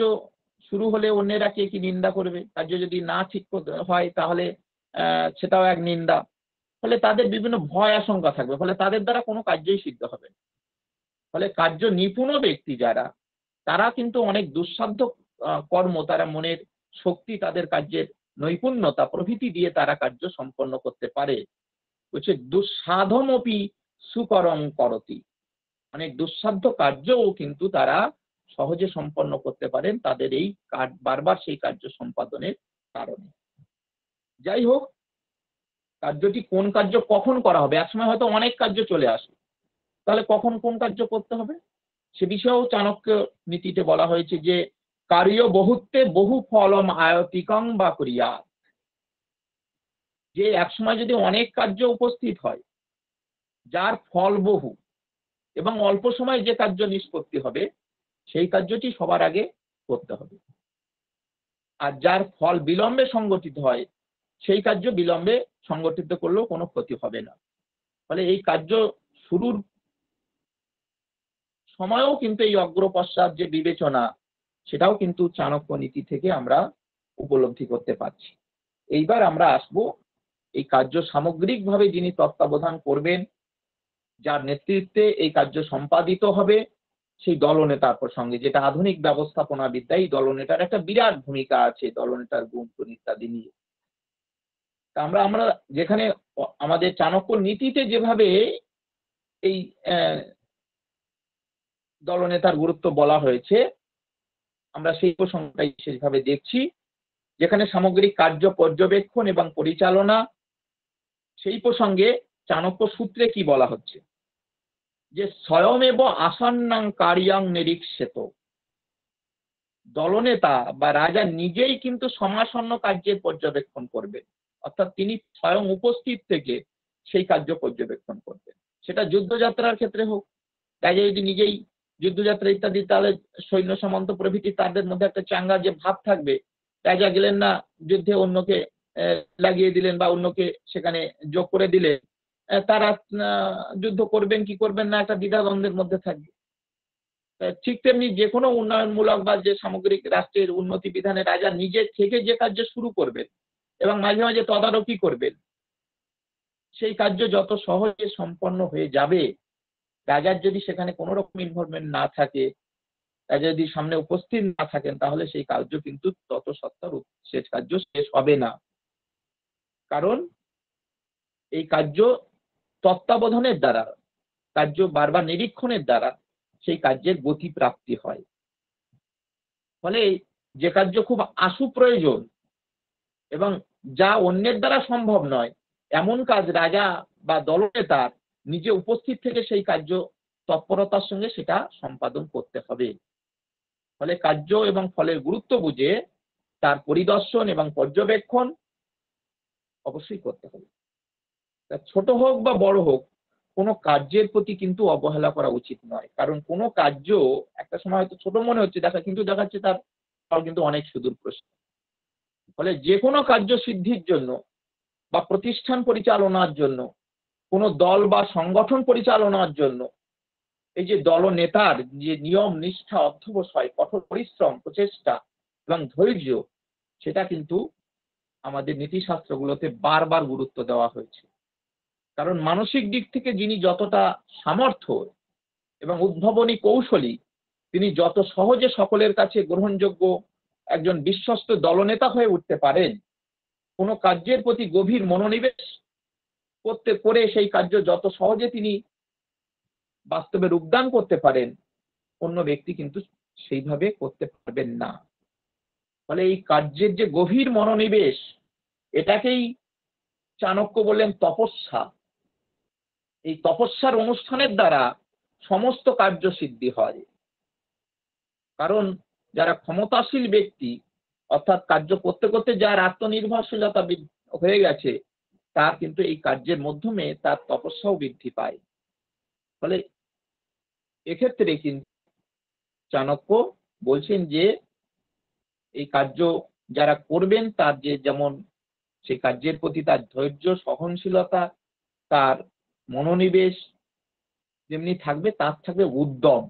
শুরু হলে অন্যেরা কে কি নিন্দা করবে, কার্য যদি না ঠিক হয় তাহলে সেটাও এক নিন্দা। ফলে তাদের বিভিন্ন ভয় আশঙ্কা থাকবে, ফলে তাদের দ্বারা কোনো কার্যই সিদ্ধ হবে না। ফলে কার্য নিপুণ ব্যক্তি যারা, তারা কিন্তু অনেক দুঃসাধ্য কর্ম, তারা মনের শক্তি, তাদের কার্যের নৈপুণ্যতা প্রভৃতি দিয়ে তারা কার্য সম্পন্ন করতে পারে। বলছে দুঃসাধমপি সুকরং করতি, অনেক দুঃসাধ্য কার্যও কিন্তু তারা সহজে সম্পন্ন করতে পারেন তাদের এই বারবার সেই কার্য সম্পাদনের কারণে। যাই হোক, কার্যটি কোন কার্য কখন করা হবে, একসময় হয়তো অনেক কার্য চলে আসে, তাহলে কখন কোন কার্য করতে হবে সে বিষয়েও চাণক্য নীতিতে বলা হয়েছে যে কার্য বহুত্বে বহু ফলম আয়তিকং বা করিয়া, যে একসময় যদি অনেক কার্য উপস্থিত হয় যার ফল বহু এবং অল্প সময় যে কার্য নিষ্পত্তি হবে সেই কার্যটি সবার আগে করতে হবে। আর যার ফল বিলম্বে সংগঠিত হয় সেই কার্য বিলম্বে সংগঠিত করলেও কোনো ক্ষতি হবে না। ফলে এই কার্য শুরুর সময়ও কিন্তু এই অগ্রপশ্চাৎ যে বিবেচনা, সেটাও কিন্তু চাণক্য নীতি থেকে আমরা উপলব্ধি করতে পারছি। এইবার আমরা আসবো এই কার্য সামগ্রিকভাবে যিনি তত্ত্বাবধান করবেন, যার নেতৃত্বে এই কার্য সম্পাদিত হবে, সেই দলনেতার প্রসঙ্গে, যেটা আধুনিক ব্যবস্থাপনা বিদ্যায় এই দলনেতার একটা বিরাট ভূমিকা আছে, দলনেতার গুণ গুণ ইত্যাদি নিয়ে। তা আমরা আমরা যেখানে আমাদের চাণক্য নীতিতে যেভাবে এই দলনেতার গুরুত্ব বলা হয়েছে, আমরা সেই প্রসঙ্গটাই বিশেষভাবে দেখছি, যেখানে সামগ্রিক কার্য পর্যবেক্ষণ এবং পরিচালনা, সেই প্রসঙ্গে চাণক্য সূত্রে কি বলা হচ্ছে, যে স্বয়মেব আসন্নাং কার্যাং নিরীক্ষেত। দলনেতা বা রাজা নিজেই কিন্তু সমাসন্ন কার্যের পর্যবেক্ষণ করবেন, অর্থাৎ তিনি স্বয়ং উপস্থিত থেকে সেই কার্য পর্যবেক্ষণ করবেন। সেটা যুদ্ধযাত্রার ক্ষেত্রে হোক, রাজা যদি নিজেই যুদ্ধযাত্রা ইত্যাদি, তাহলে সৈন্য সামন্ত প্রভৃতি তাদের মধ্যে একটা চাঙ্গা যে ভাব থাকবে, রাজা গেলেন না যুদ্ধে, অন্যকে লাগিয়ে দিলেন বা অন্যকে সেখানে যোগ করে দিলেন, তারা যুদ্ধ করবেন কি করবেন না একটা দ্বিধাদ্বন্দ্বের মধ্যে থাকবে। ঠিক তেমনি যে কোনো উন্নয়নমূলক বা যে সামগ্রিক রাষ্ট্রের উন্নতি বিধানে রাজা নিজে থেকে যে কার্য শুরু করবেন এবং মাঝে মাঝে তদারকি করবেন, সেই কার্য যত সহজে সম্পন্ন হয়ে যাবে, রাজার যদি সেখানে কোনো রকম ইনভলভমেন্ট না থাকে, রাজা যদি সামনে উপস্থিত না থাকেন, তাহলে সেই কার্য কিন্তু তত সত্তর শেষ কার্য শেষ হবে না। কারণ এই কার্য তত্ত্বাবধানের দ্বারা, কার্য বারবার নিরীক্ষণের দ্বারা সেই কার্যের গতি প্রাপ্তি হয়। ফলে যে কার্য খুব আশু প্রয়োজন এবং যা অন্যের দ্বারা সম্ভব নয়, এমন কাজ রাজা বা দলনেতার নিজে উপস্থিত থেকে সেই কার্য তৎপরতার সঙ্গে সেটা সম্পাদন করতে হবে। ফলে কার্য এবং ফলের গুরুত্ব বুঝে তার পরিদর্শন এবং পর্যবেক্ষণ অবশ্যই করতে হবে। তা ছোট হোক বা বড় হোক, কোনো কার্যের প্রতি কিন্তু অবহেলা করা উচিত নয়। কারণ কোনো কার্য একটা সময় হয়তো ছোট মনে হচ্ছে, কিন্তু দেখাচ্ছে তার ফল কিন্তু অনেক সুদূর প্রসারী। ফলে যে কোনো কার্য সিদ্ধির জন্য বা প্রতিষ্ঠান পরিচালনার জন্য, কোনো দল বা সংগঠন পরিচালনার জন্য, এই যে দলনেতার যে নিয়ম নিষ্ঠা অধ্যবসায়, কঠোর পরিশ্রম, প্রচেষ্টা এবং ধৈর্য, সেটা কিন্তু আমাদের নীতিশাস্ত্রগুলোতে বারবার গুরুত্ব দেওয়া হয়েছে। কারণ মানসিক দিক থেকে যিনি যতটা সামর্থ্য এবং উদ্ভাবনী কৌশলী, তিনি যত সহজে সকলের কাছে গ্রহণযোগ্য একজন বিশ্বস্ত দলনেতা হয়ে উঠতে পারেন, কোনো কার্যের প্রতি গভীর মনোনিবেশ করে সেই কার্য যত সহজে তিনি বাস্তবে রূপদান করতে পারেন, অন্য ব্যক্তি কিন্তু সেইভাবে করতে পারবেন না। ফলে এই কার্যের যে গভীর মনোনিবেশ, এটাকেই চাণক্য বললেন তপস্যা। এই তপস্যার অনুষ্ঠানের দ্বারা সমস্ত কার্য সিদ্ধি হয়। কারণ যারা ক্ষমতাশীল ব্যক্তি, অর্থাৎ কার্য করতে করতে যার আত্মনির্ভরশীলতা হয়ে গেছে, তার কিন্তু এই কার্যের মাধ্যমে তার তপস্যাও বৃদ্ধি পায়। ফলে এক্ষেত্রে কিন্তু চাণক্য বলছেন যে এই কার্য যারা করবেন, তার যে যেমন সেই কার্যের প্রতি তার ধৈর্য, সহনশীলতা, তার মনোনিবেশ যেমনি থাকবে, তার থাকবে উদ্যম।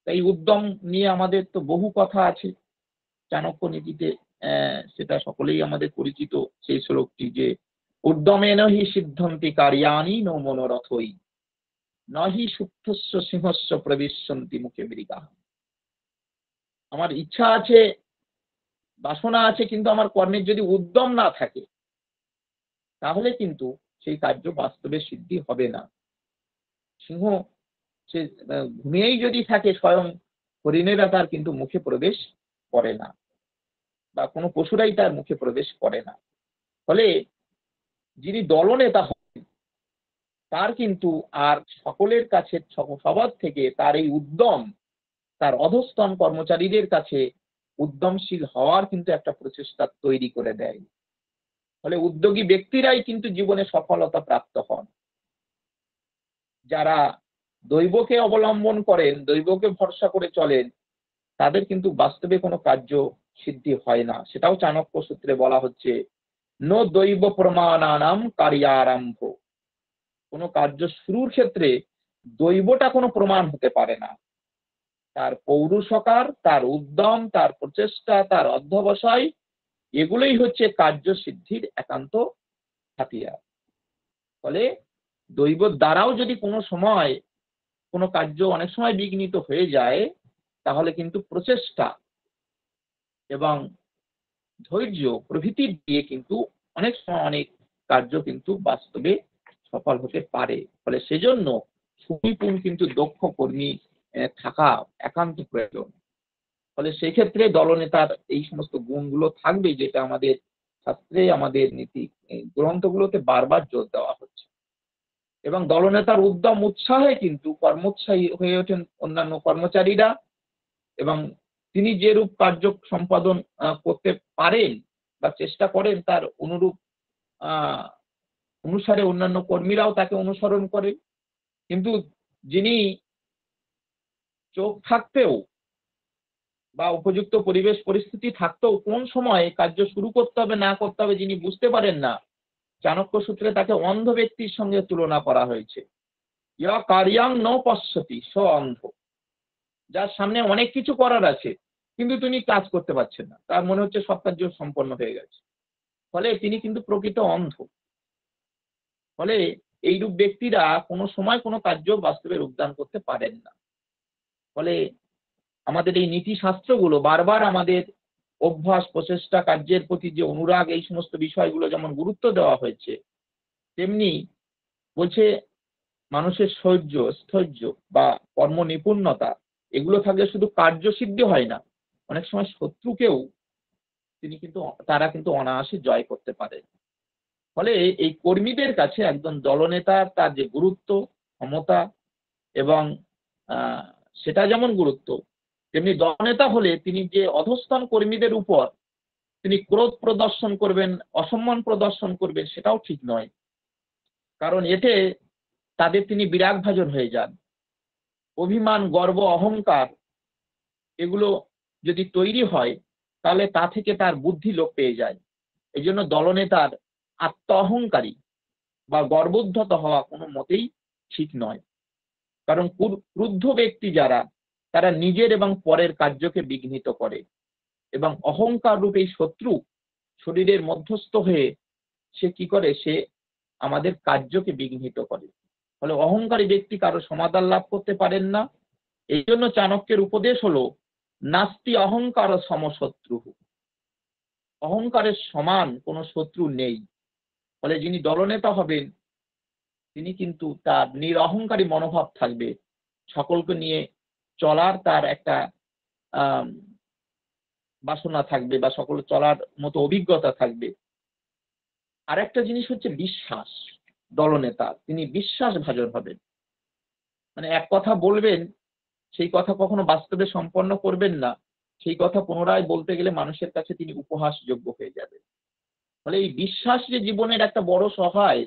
এই উদ্যম নিয়ে আমাদের তো বহু কথা আছে চাণক্য নীতিতে, সেটা সকলেই আমাদের পরিচিত সেই শ্লোকটি, যে উদ্যমেন হি সিদ্ধন্তি কার্যানি ন মনোরথই, নহি সুপ্তস্য সিংহস্য প্রবিশন্তি মুখে মৃগাঃ। আমার ইচ্ছা আছে, বাসনা আছে, কিন্তু আমার কর্মের যদি উদ্যম না থাকে, তাহলে কিন্তু সেই কার্য বাস্তবে সিদ্ধি হবে না। সিংহ সে ঘুমিয়েই যদি থাকে, স্বয়ং হরিণেরা তার কিন্তু মুখে প্রবেশ করে না, বা কোনো পশুরাই তার মুখে প্রবেশ করে না। ফলে যিনি দলনেতা হন, তার কিন্তু আর সকলের কাছে, সবার থেকে তার এই উদ্যম, তার অধস্তন কর্মচারীদের কাছে উদ্যমশীল হওয়ার কিন্তু একটা প্রচেষ্টা তৈরি করে দেয়। ফলে উদ্যোগী ব্যক্তিরাই কিন্তু জীবনে সফলতা প্রাপ্ত হন। যারা দৈবকে অবলম্বন করেন, দৈবকে ভরসা করে চলেন, তাদের কিন্তু বাস্তবে কোনো কার্য সিদ্ধি হয় না। সেটাও চাণক্য সূত্রে বলা হচ্ছে, ন দৈব প্রমাণানাম কার্যারম্ভ। কোনো কার্য শুরুর ক্ষেত্রে দৈবটা কোনো প্রমাণ হতে পারে না। তার পৌরুষকার, তার উদ্যম, তার প্রচেষ্টা, তার অধ্যবসায়, এগুলোই হচ্ছে কার্যসিদ্ধির একান্ত হাতিয়ার। ফলে দৈবর দ্বারাও যদি কোনো সময় কোনো কার্য অনেক সময় বিঘ্নিত হয়ে যায়, তাহলে কিন্তু প্রচেষ্টা এবং ধৈর্য প্রভৃতি দিয়ে কিন্তু অনেক সময় অনেক কার্য কিন্তু বাস্তবে সফল হতে পারে। ফলে সেজন্য সুনিপুণ কিন্তু দক্ষ কর্মী থাকা একান্ত প্রয়োজন। ফলে সেই ক্ষেত্রে দলনেতার এই সমস্ত গুণগুলো থাকবে, যেটা আমাদের শাস্ত্রে, আমাদের নীতি গ্রন্থগুলোতে বারবার জোর দেওয়া হচ্ছে। এবং দলনেতার উদ্যম উৎসাহে কিন্তু কর্মোৎসাহী হয়ে ওঠেন অন্যান্য কর্মচারীরা, এবং তিনি যে রূপ কার্য সম্পাদন করতে পারেন বা চেষ্টা করেন, তার অনুরূপ অনুসারে অন্যান্য কর্মীরাও তাকে অনুসরণ করে। কিন্তু যিনি চোখ থাকতেও বা উপযুক্ত পরিবেশ পরিস্থিতি থাকতেও কোন সময় কার্য শুরু করতে হবে না করতে হবে যিনি বুঝতে পারেন না, চাণক্য সূত্রে তাকে অন্ধ ব্যক্তির সঙ্গে তুলনা করা হয়েছে। ইয়া কার্যাং ন পশ্যতি স অন্ধ। যার সামনে অনেক কিছু করার আছে, কিন্তু তিনি কাজ করতে পারছেন না, তার মনে হচ্ছে সব কার্য সম্পন্ন হয়ে গেছে। ফলে তিনি কিন্তু প্রকৃত অন্ধ। ফলে এইরূপ ব্যক্তিরা কোনো সময় কোনো কার্য বাস্তবে রূপদান করতে পারেন না। ফলে আমাদের এই নীতি শাস্ত্রগুলো বারবার আমাদের অভ্যাস, প্রচেষ্টা, কার্যের প্রতি যে অনুরাগ, এই সমস্ত বিষয়গুলো যেমন গুরুত্ব দেওয়া হয়েছে, তেমনি বলছে মানুষের শৌর্য, স্থৈর্য বা কর্ম নিপুণতা এগুলো থাকলে শুধু কার্যসিদ্ধি হয় না, অনেক সময় শত্রুকেও তারা কিন্তু অনায়াসে জয় করতে পারে। ফলে এই কর্মীদের কাছে একজন দলনেতার তার যে গুরুত্ব, ক্ষমতা এবং সেটা যেমন গুরুত্ব, তেমনি দলনেতা হলে তিনি যে অধস্তন কর্মীদের উপর তিনি ক্রোধ প্রদর্শন করবেন, অসম্মান প্রদর্শন করবেন, সেটাও ঠিক নয়। কারণ এতে তাদের তিনি বিরাগভাজন হয়ে যান। অভিমান, গর্ব, অহংকার এগুলো যদি তৈরি হয়, তাহলে তা থেকে তার বুদ্ধি লোপ পেয়ে যায়। এই জন্য দলনেতার আত্ম অহংকারী বা গর্বোদ্ধত হওয়া কোনো মতেই ঠিক নয়। কারণ ক্রুদ্ধ ব্যক্তি যারা, তারা নিজের এবং পরের কার্যকে বিঘ্নিত করে, এবং অহংকার রূপে এই শত্রু শরীরের মধ্যস্থ হয়ে সে কি করে, সে আমাদের কার্যকে বিঘ্নিত করে। ফলে অহংকারী ব্যক্তি কারো সমাধান লাভ করতে পারেন না। এই জন্য চাণক্যের উপদেশ হলো নাস্তি অহংকার সমশত্রু। অহংকারের সমান কোনো শত্রু নেই। ফলে যিনি দলনেতা হবেন তিনি কিন্তু তার নিরহংকারী মনোভাব থাকবে, সকলকে নিয়ে চলার তার একটা বাসনা থাকবে বা সকল চলার মতো অভিজ্ঞতা থাকবে। আর একটা জিনিস হচ্ছে বিশ্বাস। দলনেতা তিনি বিশ্বাসভাজন হবেন, মানে এক কথা বলবেন, সেই কথা কখনো বাস্তবে সম্পন্ন করবেন না, সেই কথা পুনরায় বলতে গেলে মানুষের কাছে তিনি উপহাসযোগ্য হয়ে যাবেন। ফলে এই বিশ্বাস যে জীবনের একটা বড় সহায়,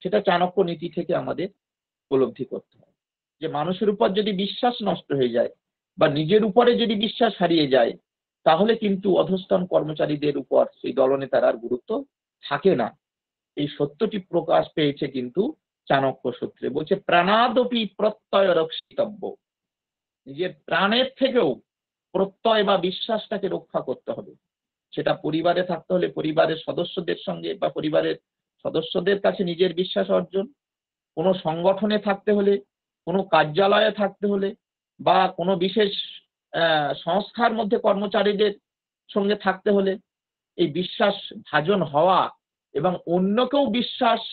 সেটা চাণক্য নীতি থেকে আমাদের উপলব্ধি করতে হয়। যে মানুষের উপর যদি বিশ্বাস নষ্ট হয়ে যায় বা নিজের উপরে যদি বিশ্বাস হারিয়ে যায়, তাহলে কিন্তু অধস্তন কর্মচারীদের উপর সেই দলনেতার আর গুরুত্ব থাকে না। এই সত্যটি প্রকাশ পেয়েছে কিন্তু চাণক্য সূত্রে। বলছে প্রাণাদপি প্রত্যয় রক্ষিতব্য। নিজের প্রাণের থেকেও প্রত্যয় বা বিশ্বাসটাকে রক্ষা করতে হবে। সেটা পরিবারে থাকতে হলে পরিবারের সদস্যদের সঙ্গে বা পরিবারের সদস্যদের কাছে নিজের বিশ্বাস অর্জন, কোনো সংগঠনে থাকতে হলে, কোনো কার্যালয়ে থাকতে হলে, বা কোনো বিশেষ সংস্থার মধ্যে কর্মচারীদের সঙ্গে থাকতে হলে এই বিশ্বাস ভাজন হওয়া এবং অন্যকেও বিশ্বাস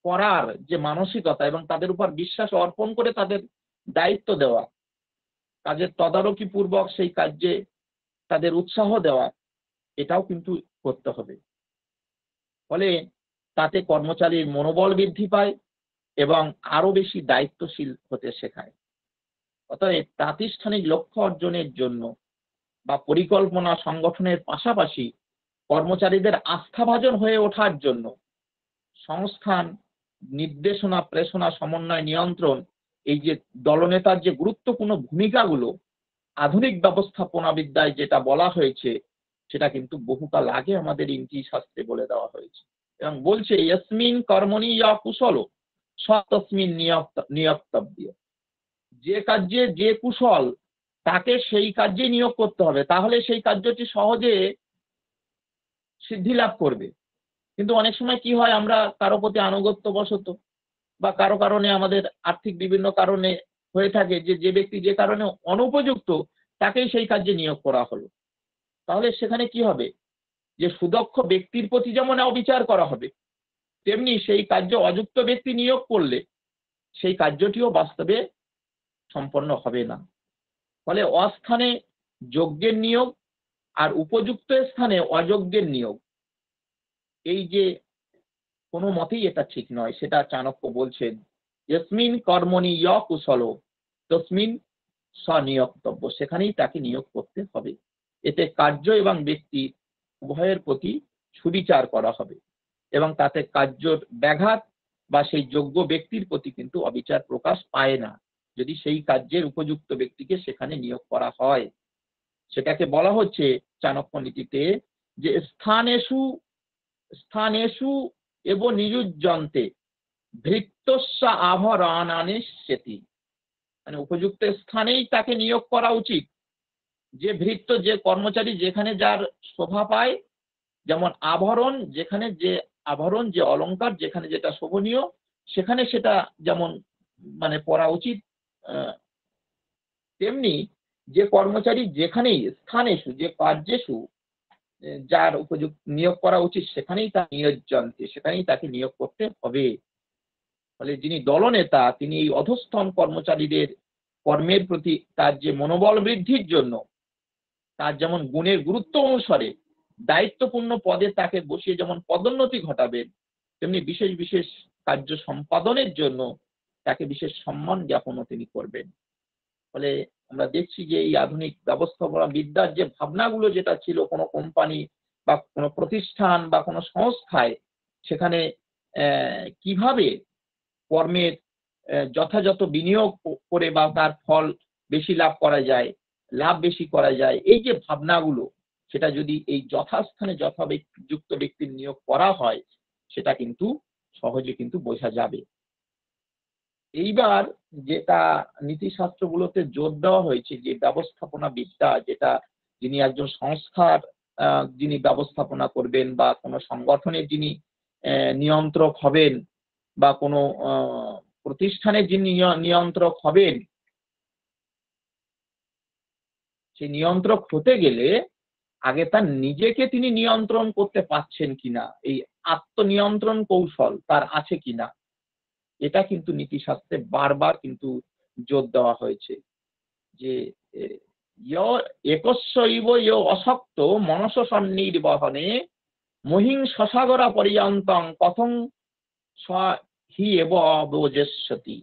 করার যে মানসিকতা এবং তাদের উপর বিশ্বাস অর্পণ করে তাদের দায়িত্ব দেওয়া, কাজের তদারকি পূর্বক সেই কার্যে তাদের উৎসাহ দেওয়া, এটাও কিন্তু করতে হবে। ফলে তাতে কর্মচারীর মনোবল বৃদ্ধি পায় এবং আরো বেশি দায়িত্বশীল হতে শেখায়। অতএব প্রাতিষ্ঠানিক লক্ষ্য অর্জনের জন্য বা পরিকল্পনা সংগঠনের পাশাপাশি কর্মচারীদের আস্থাভাজন হয়ে ওঠার জন্য সংস্থান, নির্দেশনা, প্রেষণা, সমন্বয়, নিয়ন্ত্রণ, এই যে দলনেতার যে গুরুত্বপূর্ণ ভূমিকাগুলো আধুনিক ব্যবস্থাপনা বিদ্যায় যেটা বলা হয়েছে, সেটা কিন্তু বহুকাল আগে আমাদের নীতি শাস্ত্রে বলে দেওয়া হয়েছে। এবং বলছে ইয়াসমিন কর্মণি ইয়া কুশল সতস্মিন নিয়োক্তব্য। যে কার্যে যে কুশল তাকে সেই কার্যে নিয়োগ করতে হবে, তাহলে সেই কার্যটি সহজে সিদ্ধি লাভ করবে। কিন্তু অনেক সময় কি হয়, আমরা কারো প্রতি আনুগত্য বশত বা কারো কারণে আমাদের আর্থিক বিভিন্ন কারণে হয়ে থাকে যে ব্যক্তি যে কারণে অনুপযুক্ত তাকেই সেই কাজে নিয়োগ করা হলো। তাহলে সেখানে কি হবে, যে সুদক্ষ ব্যক্তির প্রতি যেমন অবিচার করা হবে, তেমনি সেই কার্য অযুক্ত ব্যক্তি নিয়োগ করলে সেই কার্যটিও বাস্তবে সম্পন্ন হবে না। ফলে অস্থানে যোগ্যের নিয়োগ আর উপযুক্ত স্থানে অযোগ্যের নিয়োগ, এই যে কোনো মতেই এটা ঠিক নয়, সেটা চাণক্য বলছেন, যস্মিন কর্মণি কুশল তস্মিন স্বনিয়োক্তব্য, সেখানেই তাকে নিয়োগ করতে হবে। এতে কার্য এবং ব্যক্তি উভয়ের প্রতি সুবিচার করা হবে এবং তাতে কার্যর ব্যাঘাত বা সেই যোগ্য ব্যক্তির প্রতি কিন্তু অবিচার প্রকাশ পায় না, যদি সেই কার্যের উপযুক্ত ব্যক্তিকে সেখানে নিয়োগ করা হয়। সেটাকে বলা হচ্ছে চাণক্য নীতিতে যে স্থানেষু এব নিযুজ্যন্তে ভৃত্যস্য আভরণানিষ্যতি, মানে উপযুক্ত স্থানেই তাকে নিয়োগ করা উচিত। যে ভৃত্য, যে কর্মচারী যেখানে যার শোভা পায়, যেমন আভরণ, যেখানে যে আভরণ, যে অলংকার যেখানে যেটা শোভনীয় সেখানে সেটা যেমন মানে পরা উচিত, তেমনি যে কর্মচারী যেখানেই স্থানেষু, যে কার্যেষু যার উপযুক্ত নিয়োগ করা উচিত সেখানেই তার নিয়োজ্যন্তে, সেখানেই তাকে নিয়োগ করতে হবে। ফলে যিনি দলনেতা তিনি এই অধস্তন কর্মচারীদের কর্মের প্রতি তার যে মনোবল বৃদ্ধির জন্য তার যেমন গুণের গুরুত্ব অনুসারে দায়িত্বপূর্ণ পদে তাকে বসিয়ে যেমন পদোন্নতি ঘটাবেন, তেমনি বিশেষ বিশেষ কার্য সম্পাদনের জন্য তাকে বিশেষ সম্মান জ্ঞাপনও তিনি করবেন। ফলে আমরা দেখছি যে এই আধুনিক ব্যবস্থাপনা বিদ্যার যে ভাবনাগুলো যেটা ছিল কোনো কোম্পানি বা কোনো প্রতিষ্ঠান বা কোনো সংস্থায়, সেখানে কিভাবে কর্মের যথাযথ বিনিয়োগ করে বা তার ফল বেশি লাভ করা যায়, লাভ বেশি করা যায়, এই যে ভাবনাগুলো, সেটা যদি এই যথাস্থানে যথাযুক্ত ব্যক্তির নিয়োগ করা হয় সেটা কিন্তু সহজে কিন্তু বোঝা যাবে। এইবার যেটা নীতিশাস্ত্রগুলোতে জোর দেওয়া হয়েছে যে ব্যবস্থাপনা বিদ্যা, যেটা যিনি একজন সংস্থার যিনি ব্যবস্থাপনা করবেন বা কোনো সংগঠনের যিনি নিয়ন্ত্রক হবেন বা কোনো প্রতিষ্ঠানের যিনি নিয়ন্ত্রক হবেন, সেই নিয়ন্ত্রক হতে গেলে আগে তার নিজেকে তিনি নিয়ন্ত্রণ করতে পারছেন কিনা, এই আত্মনিয়ন্ত্রণ কৌশল তার আছে কিনা, এটা কিন্তু নীতিশাস্ত্রে বারবার কিন্তু জোর দেওয়া হয়েছে যে একস্যৈব অশক্ত মনস সন্নির্বহনে মহিং শশাগরা পর্যন্তং কথং হি এব অবজস্যতি,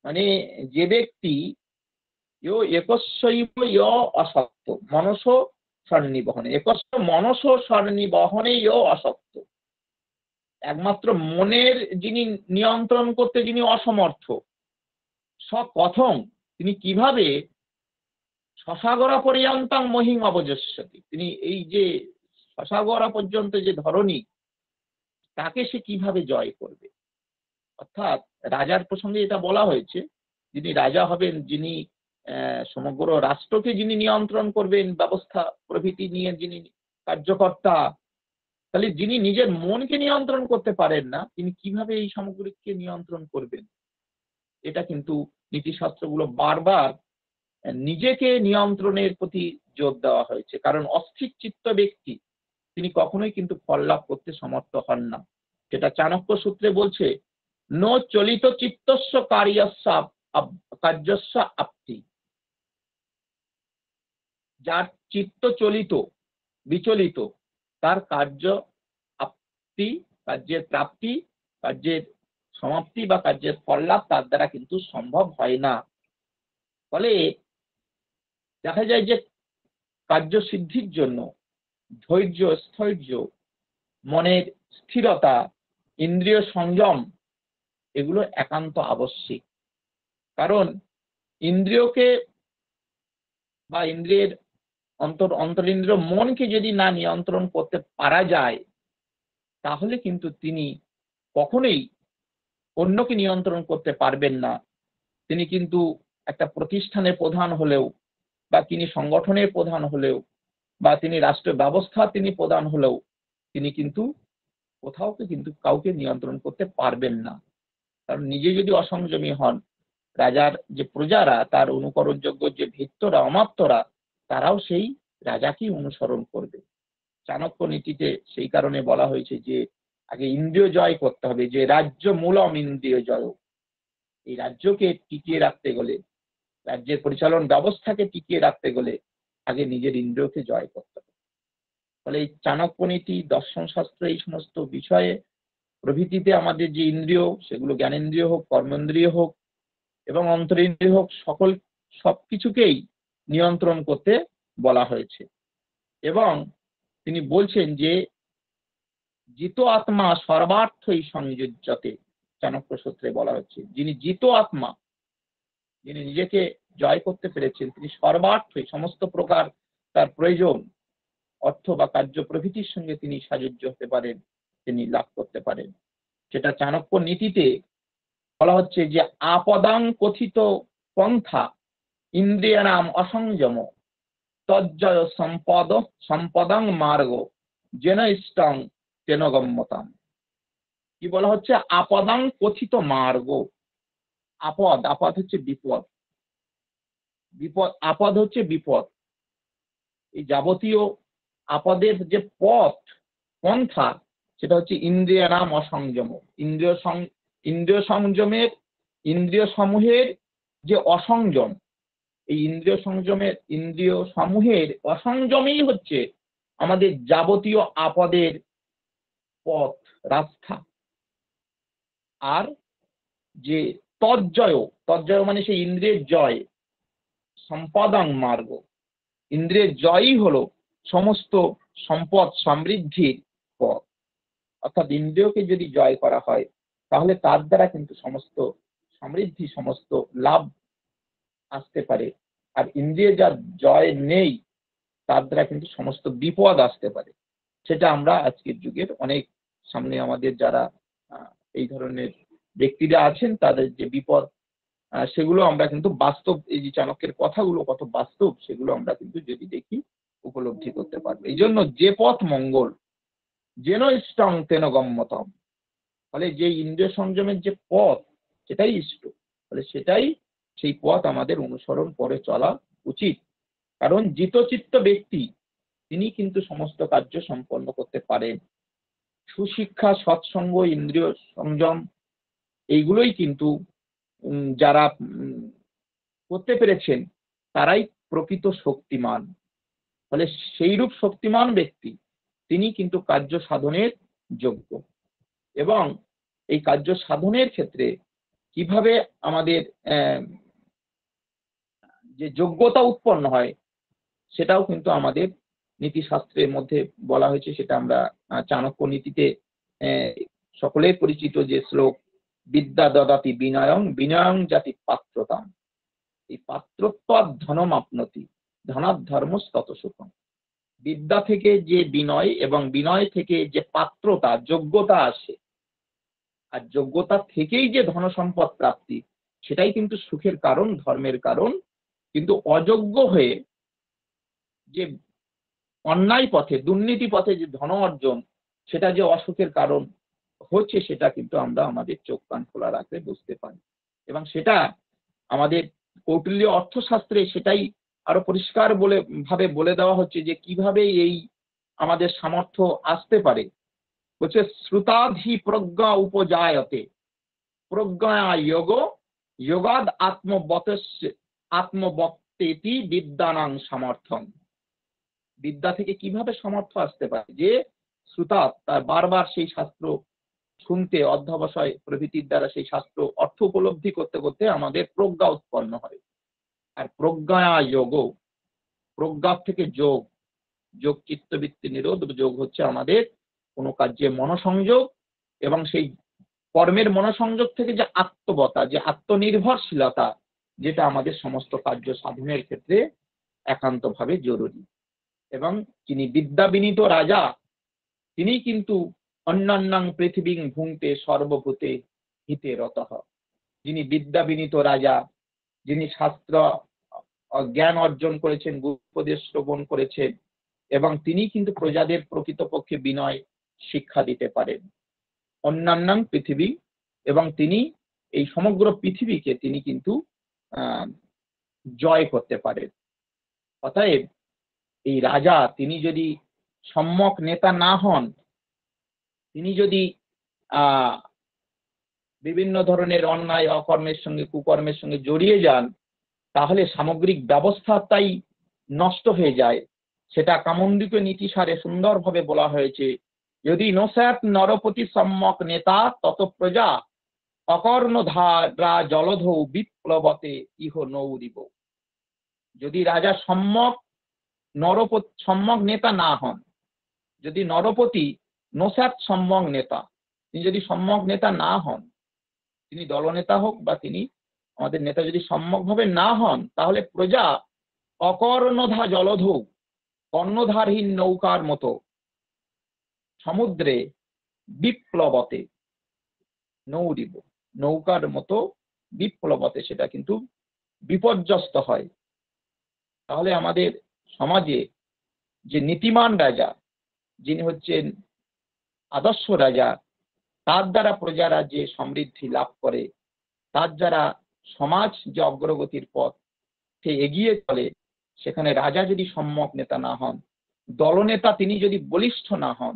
মানে যে ব্যক্তি একস্যৈব অশক্ত মনস সন্নিবহনে, একস্য মনস সন্নিবহনে অশক্ত, একমাত্র মনের যিনি নিয়ন্ত্রণ করতে যিনি অসমর্থ, সকথং তিনি কিভাবে শশাগরা পর্যন্তং মহিম অবজস্যতি, তিনি এই যে শশাগরা পর্যন্ত যে ধরনী তাকে সে কিভাবে জয় করবে। অর্থাৎ রাজার প্রসঙ্গে এটা বলা হয়েছে, যিনি রাজা হবেন, যিনি সমগ্র রাষ্ট্রকে যিনি নিয়ন্ত্রণ করবেন, ব্যবস্থা প্রভৃতি নিয়ে যিনি কার্যকর্তা, তাহলে যিনি নিজের মনকে নিয়ন্ত্রণ করতে পারেন না তিনি কিভাবে এই সামগ্রিককে নিয়ন্ত্রণ করবেন। এটা কিন্তু নীতিশাস্ত্রগুলো বারবার নিজেকে নিয়ন্ত্রণের প্রতি জোর দেওয়া হয়েছে, কারণ অস্থির চিত্ত ব্যক্তি তিনি কখনোই কিন্তু ফল লাভ করতে সমর্থ হন না। যেটা চাণক্য সূত্রে বলছে, ন চলিত চিত্তস্য কার্যস্য আপ্তি, যার চিত্ত চলিত বিচলিত তার কার্য আপ্তি, কার্যের প্রাপ্তি, কার্যের সমাপ্তি বা কার্যের ফল লাভ তার দ্বারা কিন্তু সম্ভব হয় না। ফলে দেখা যায় যে কার্য সিদ্ধির জন্য ধৈর্য, স্থৈর্য, মনের স্থিরতা, ইন্দ্রিয় সংযম এগুলো একান্ত আবশ্যিক। কারণ ইন্দ্রিয়কে বা ইন্দ্রিয়ের অন্তরিন্দ্রিয় মনকে যদি না নিয়ন্ত্রণ করতে পারা যায় তাহলে কিন্তু তিনি কখনোই অন্যকে নিয়ন্ত্রণ করতে পারবেন না। তিনি কিন্তু একটা প্রতিষ্ঠানের প্রধান হলেও বা তিনি সংগঠনের প্রধান হলেও বা তিনি রাষ্ট্র ব্যবস্থা তিনি প্রধান হলেও তিনি কিন্তু কোথাও কিন্তু কাউকে নিয়ন্ত্রণ করতে পারবেন না। কারণ নিজে যদি অসংযমী হন, রাজার যে প্রজারা, তার অনুকরণযোগ্য যে ভৃত্যরা অমাত্যরা, তারাও সেই রাজাকেই অনুসরণ করবে। চাণক্য নীতিতে সেই কারণে বলা হয়েছে যে আগে ইন্দ্রিয় জয় করতে হবে, যে রাজ্য মূলম ইন্দ্রিয় জয়। এই রাজ্যকে টিকিয়ে রাখতে গেলে, রাজ্যের পরিচালন ব্যবস্থাকে টিকিয়ে রাখতে গেলে আগে নিজের ইন্দ্রিয়কে জয় করতে হবে। ফলে এই চাণক্য নীতি, দর্শন শাস্ত্র, এই সমস্ত বিষয়ে প্রভৃতিতে আমাদের যে ইন্দ্রিয়, সেগুলো জ্ঞানেন্দ্রিয় হোক, কর্মেন্দ্রিয় হোক এবং অন্তরেন্দ্রিয় হোক, সবকিছুকেই নিয়ন্ত্রণ করতে বলা হয়েছে। এবং তিনি বলছেন যে জিত আত্মা সর্বার্থই সংযোজ্যতে, চাণক্য সূত্রে বলা হচ্ছে, যিনি জিত আত্মা, যিনি নিজেকে জয় করতে পেরেছেন, তিনি সর্বার্থই, সমস্ত প্রকার তার প্রয়োজন, অর্থ বা কার্য প্রভৃতির সঙ্গে তিনি সাযুজ্য হতে পারেন, তিনি লাভ করতে পারেন। সেটা চাণক্য নীতিতে বলা হচ্ছে যে আপদাং কথিত পন্থা ইন্দ্রিয়ানাম অসংযম তজ্জয় সম্পদং মার্গ যেন ইষ্টং তেন গম্যতাম। কি বলা হচ্ছে? আপদাং কথিত মার্গ। আপদ হচ্ছে বিপদ, আপদ হচ্ছে বিপদ। এই যাবতীয় আপদের যে পন্থা, সেটা হচ্ছে ইন্দ্রিয় নাম অসংযম। ইন্দ্রিয় সংযমের, ইন্দ্রিয় সমূহের যে অসংযম, এই ইন্দ্রিয় সমূহের অসংযমই হচ্ছে আমাদের যাবতীয় আপদের পথ, রাস্তা। আর যে তজ্জয় মানে সেই ইন্দ্রিয়ের জয়, সম্পদাং মার্গ, ইন্দ্রিয়ের জয়ই হলো সমস্ত সম্পদ সমৃদ্ধির পথ। অর্থাৎ ইন্দ্রিয়কে যদি জয় করা হয়, তাহলে তার দ্বারা কিন্তু সমস্ত সমৃদ্ধি, সমস্ত লাভ আসতে পারে। আর ইন্দ্রিয় যার জয় নেই, তার দ্বারা কিন্তু সমস্ত বিপদ আসতে পারে। সেটা আমরা আজকের যুগের অনেক সামনে আমাদের যারা এই ধরনের ব্যক্তিরা আছেন, তাদের যে বিপদ, সেগুলো আমরা কিন্তু বাস্তব, এই যে চাণক্যের কথাগুলো কত বাস্তব, সেগুলো আমরা কিন্তু যদি দেখি উপলব্ধি করতে পারবো। এই জন্য যে পথ মঙ্গল যেন ইষ্টং তেন গম্যতম, ফলে যে ইন্দ্রিয় সংযমের যে পথ, সেটাই ইষ্ট, ফলে সেটাই, সেই পথ আমাদের অনুসরণ করে চলা উচিত। কারণ জিতচিত্ত ব্যক্তি, তিনি কিন্তু সমস্ত কার্য সম্পন্ন করতে পারেন। সুশিক্ষা, সৎসঙ্গ, ইন্দ্রিয় সংযম, এইগুলোই কিন্তু যারা করতে পেরেছেন, তারাই প্রকৃত শক্তিমান। ফলে সেইরূপ শক্তিমান ব্যক্তি, তিনি কিন্তু কার্য সাধনের যোগ্য। এবং এই কার্য সাধনের ক্ষেত্রে কিভাবে আমাদের যে যোগ্যতা উৎপন্ন হয়, সেটাও কিন্তু আমাদের নীতিশাস্ত্রের মধ্যে বলা হয়েছে। সেটা আমরা চাণক্য নীতিতে সকলের পরিচিত যে শ্লোক, বিদ্যা দদাতি বিনয়ং বিনয়ং জাতি পাত্রতাম, এই পাত্রত্ব ধনম আপনতি ধনাৎ ধর্মস্তত সুখম। বিদ্যা থেকে যে বিনয় এবং বিনয় থেকে যে পাত্রতা, যোগ্যতা আসে, আর যোগ্যতা থেকেই যে ধন সম্পদ প্রাপ্তি, সেটাই কিন্তু সুখের কারণ, ধর্মের কারণ। কিন্তু অযোগ্য হয়ে যে অন্যায় পথে, দুর্নীতি পথে যে ধন অর্জন, সেটা যে অসুখের কারণ হচ্ছে, সেটা কিন্তু আমরা আমাদের চোখ কান খোলা রাখলে বুঝতে পারি। এবং সেটা আমাদের কৌটিল্য অর্থশাস্ত্রে সেটাই আরো পরিষ্কার ভাবে বলে দেওয়া হচ্ছে যে কিভাবে এই আমাদের সামর্থ্য আসতে পারে। বলছে শ্রুতাধি প্রজ্ঞা উপজায়তে প্রজ্ঞা যোগ যোগাদ আত্মবক্তেতি বিদ্যানাং সামর্থ্যং। বিদ্যা থেকে কিভাবে সামর্থ্য আসতে পারে? যে শ্রুতা, তার বারবার সেই শাস্ত্র শুনতে, অধ্যবসায় প্রভৃতির দ্বারা সেই শাস্ত্র অর্থ উপলব্ধি করতে করতে আমাদের প্রজ্ঞা উৎপন্ন হয়। আর প্রজ্ঞা যোগ, প্রজ্ঞার থেকে যোগ, যোগ চিত্তবৃত্তি নিরোধ, যোগ হচ্ছে আমাদের কোনো কার্যে মনোসংযোগ, এবং সেই কর্মের মনোসংযোগ থেকে যে আত্মবতা, যে আত্মনির্ভরশীলতা, যেটা আমাদের সমস্ত কার্য সাধনের ক্ষেত্রে একান্তভাবে জরুরি। এবং যিনি বিদ্যা বিনীত রাজা, তিনি কিন্তু অন্যান্যাং পৃথিবীং ভুঙ্ক্তে সর্বভূতে হিতে রতঃ। যিনি বিদ্যা বিনীত রাজা, যিনি শাস্ত্র জ্ঞান অর্জন করেছেন, উপদেশ শ্রবণ করেছেন, এবং তিনি কিন্তু প্রজাদের প্রকৃতপক্ষে বিনয় শিক্ষা দিতে পারেন। অন্যান্য পৃথিবী, এবং তিনি এই সমগ্র পৃথিবীকে তিনি কিন্তু জয় করতে পারেন। অতএব এই রাজা তিনি যদি সম্যক নেতা না হন, তিনি যদি বিভিন্ন ধরনের অন্যায় অকর্মের সঙ্গে কুকর্মের সঙ্গে জড়িয়ে যান, তাহলে সামগ্রিক ব্যবস্থাটাই নষ্ট হয়ে যায়। সেটা কামন্দিক নীতিসারে সুন্দরভাবে বলা হয়েছে, যদি নস্যাৎ নরপতি সম্যক নেতা তত প্রজা অকর্ণধারা জলধৌ বিপ্লবতে ইহ নৌরিব। যদি রাজা সম্যক নেতা না হন, যদি নরপতি নস্যাৎ সম্যক নেতা, তিনি যদি সম্যক নেতা না হন, তিনি দলনেতা হোক বা তিনি আমাদের নেতা যদি সম্যকভাবে না হন, তাহলে প্রজা অকর্ণধা জলধৌ, কর্ণধারহীন নৌকার মতো সমুদ্রে বিপ্লবতে নৌরিব, নৌকার মতো বিপ্লবতে সেটা কিন্তু বিপর্যস্ত হয়। তাহলে আমাদের সমাজে যে নীতিমান রাজা, যিনি হচ্ছেন আদর্শ রাজা, তার দ্বারা প্রজারা যে সমৃদ্ধি লাভ করে, তার দ্বারা সমাজ যে অগ্রগতির পথে এগিয়ে চলে, সেখানে রাজা যদি সম্যক নেতা না হন, দলনেতা তিনি যদি বলিষ্ঠ না হন,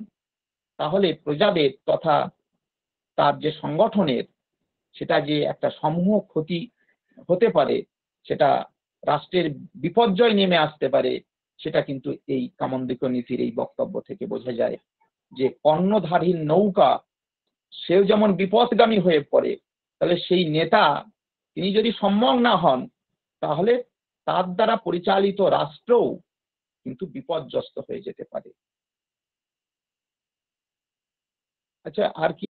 তাহলে প্রজাদের তথা তার যে সংগঠনের সেটা যে একটা সমূহ ক্ষতি হতে পারে, সেটা রাষ্ট্রের বিপর্যয় নেমে আসতে পারে, সেটা কিন্তু এই কামন্দিক নীতির এই বক্তব্য থেকে বোঝা যায়। যে কর্ণধারহীন নৌকা, সেও যেমন বিপদগামী হয়ে পড়ে, তাহলে সেই নেতা তিনি যদি সম্যক না হন, তাহলে তার দ্বারা পরিচালিত রাষ্ট্রও কিন্তু বিপর্যস্ত হয়ে যেতে পারে। আচ্ছা, আর কি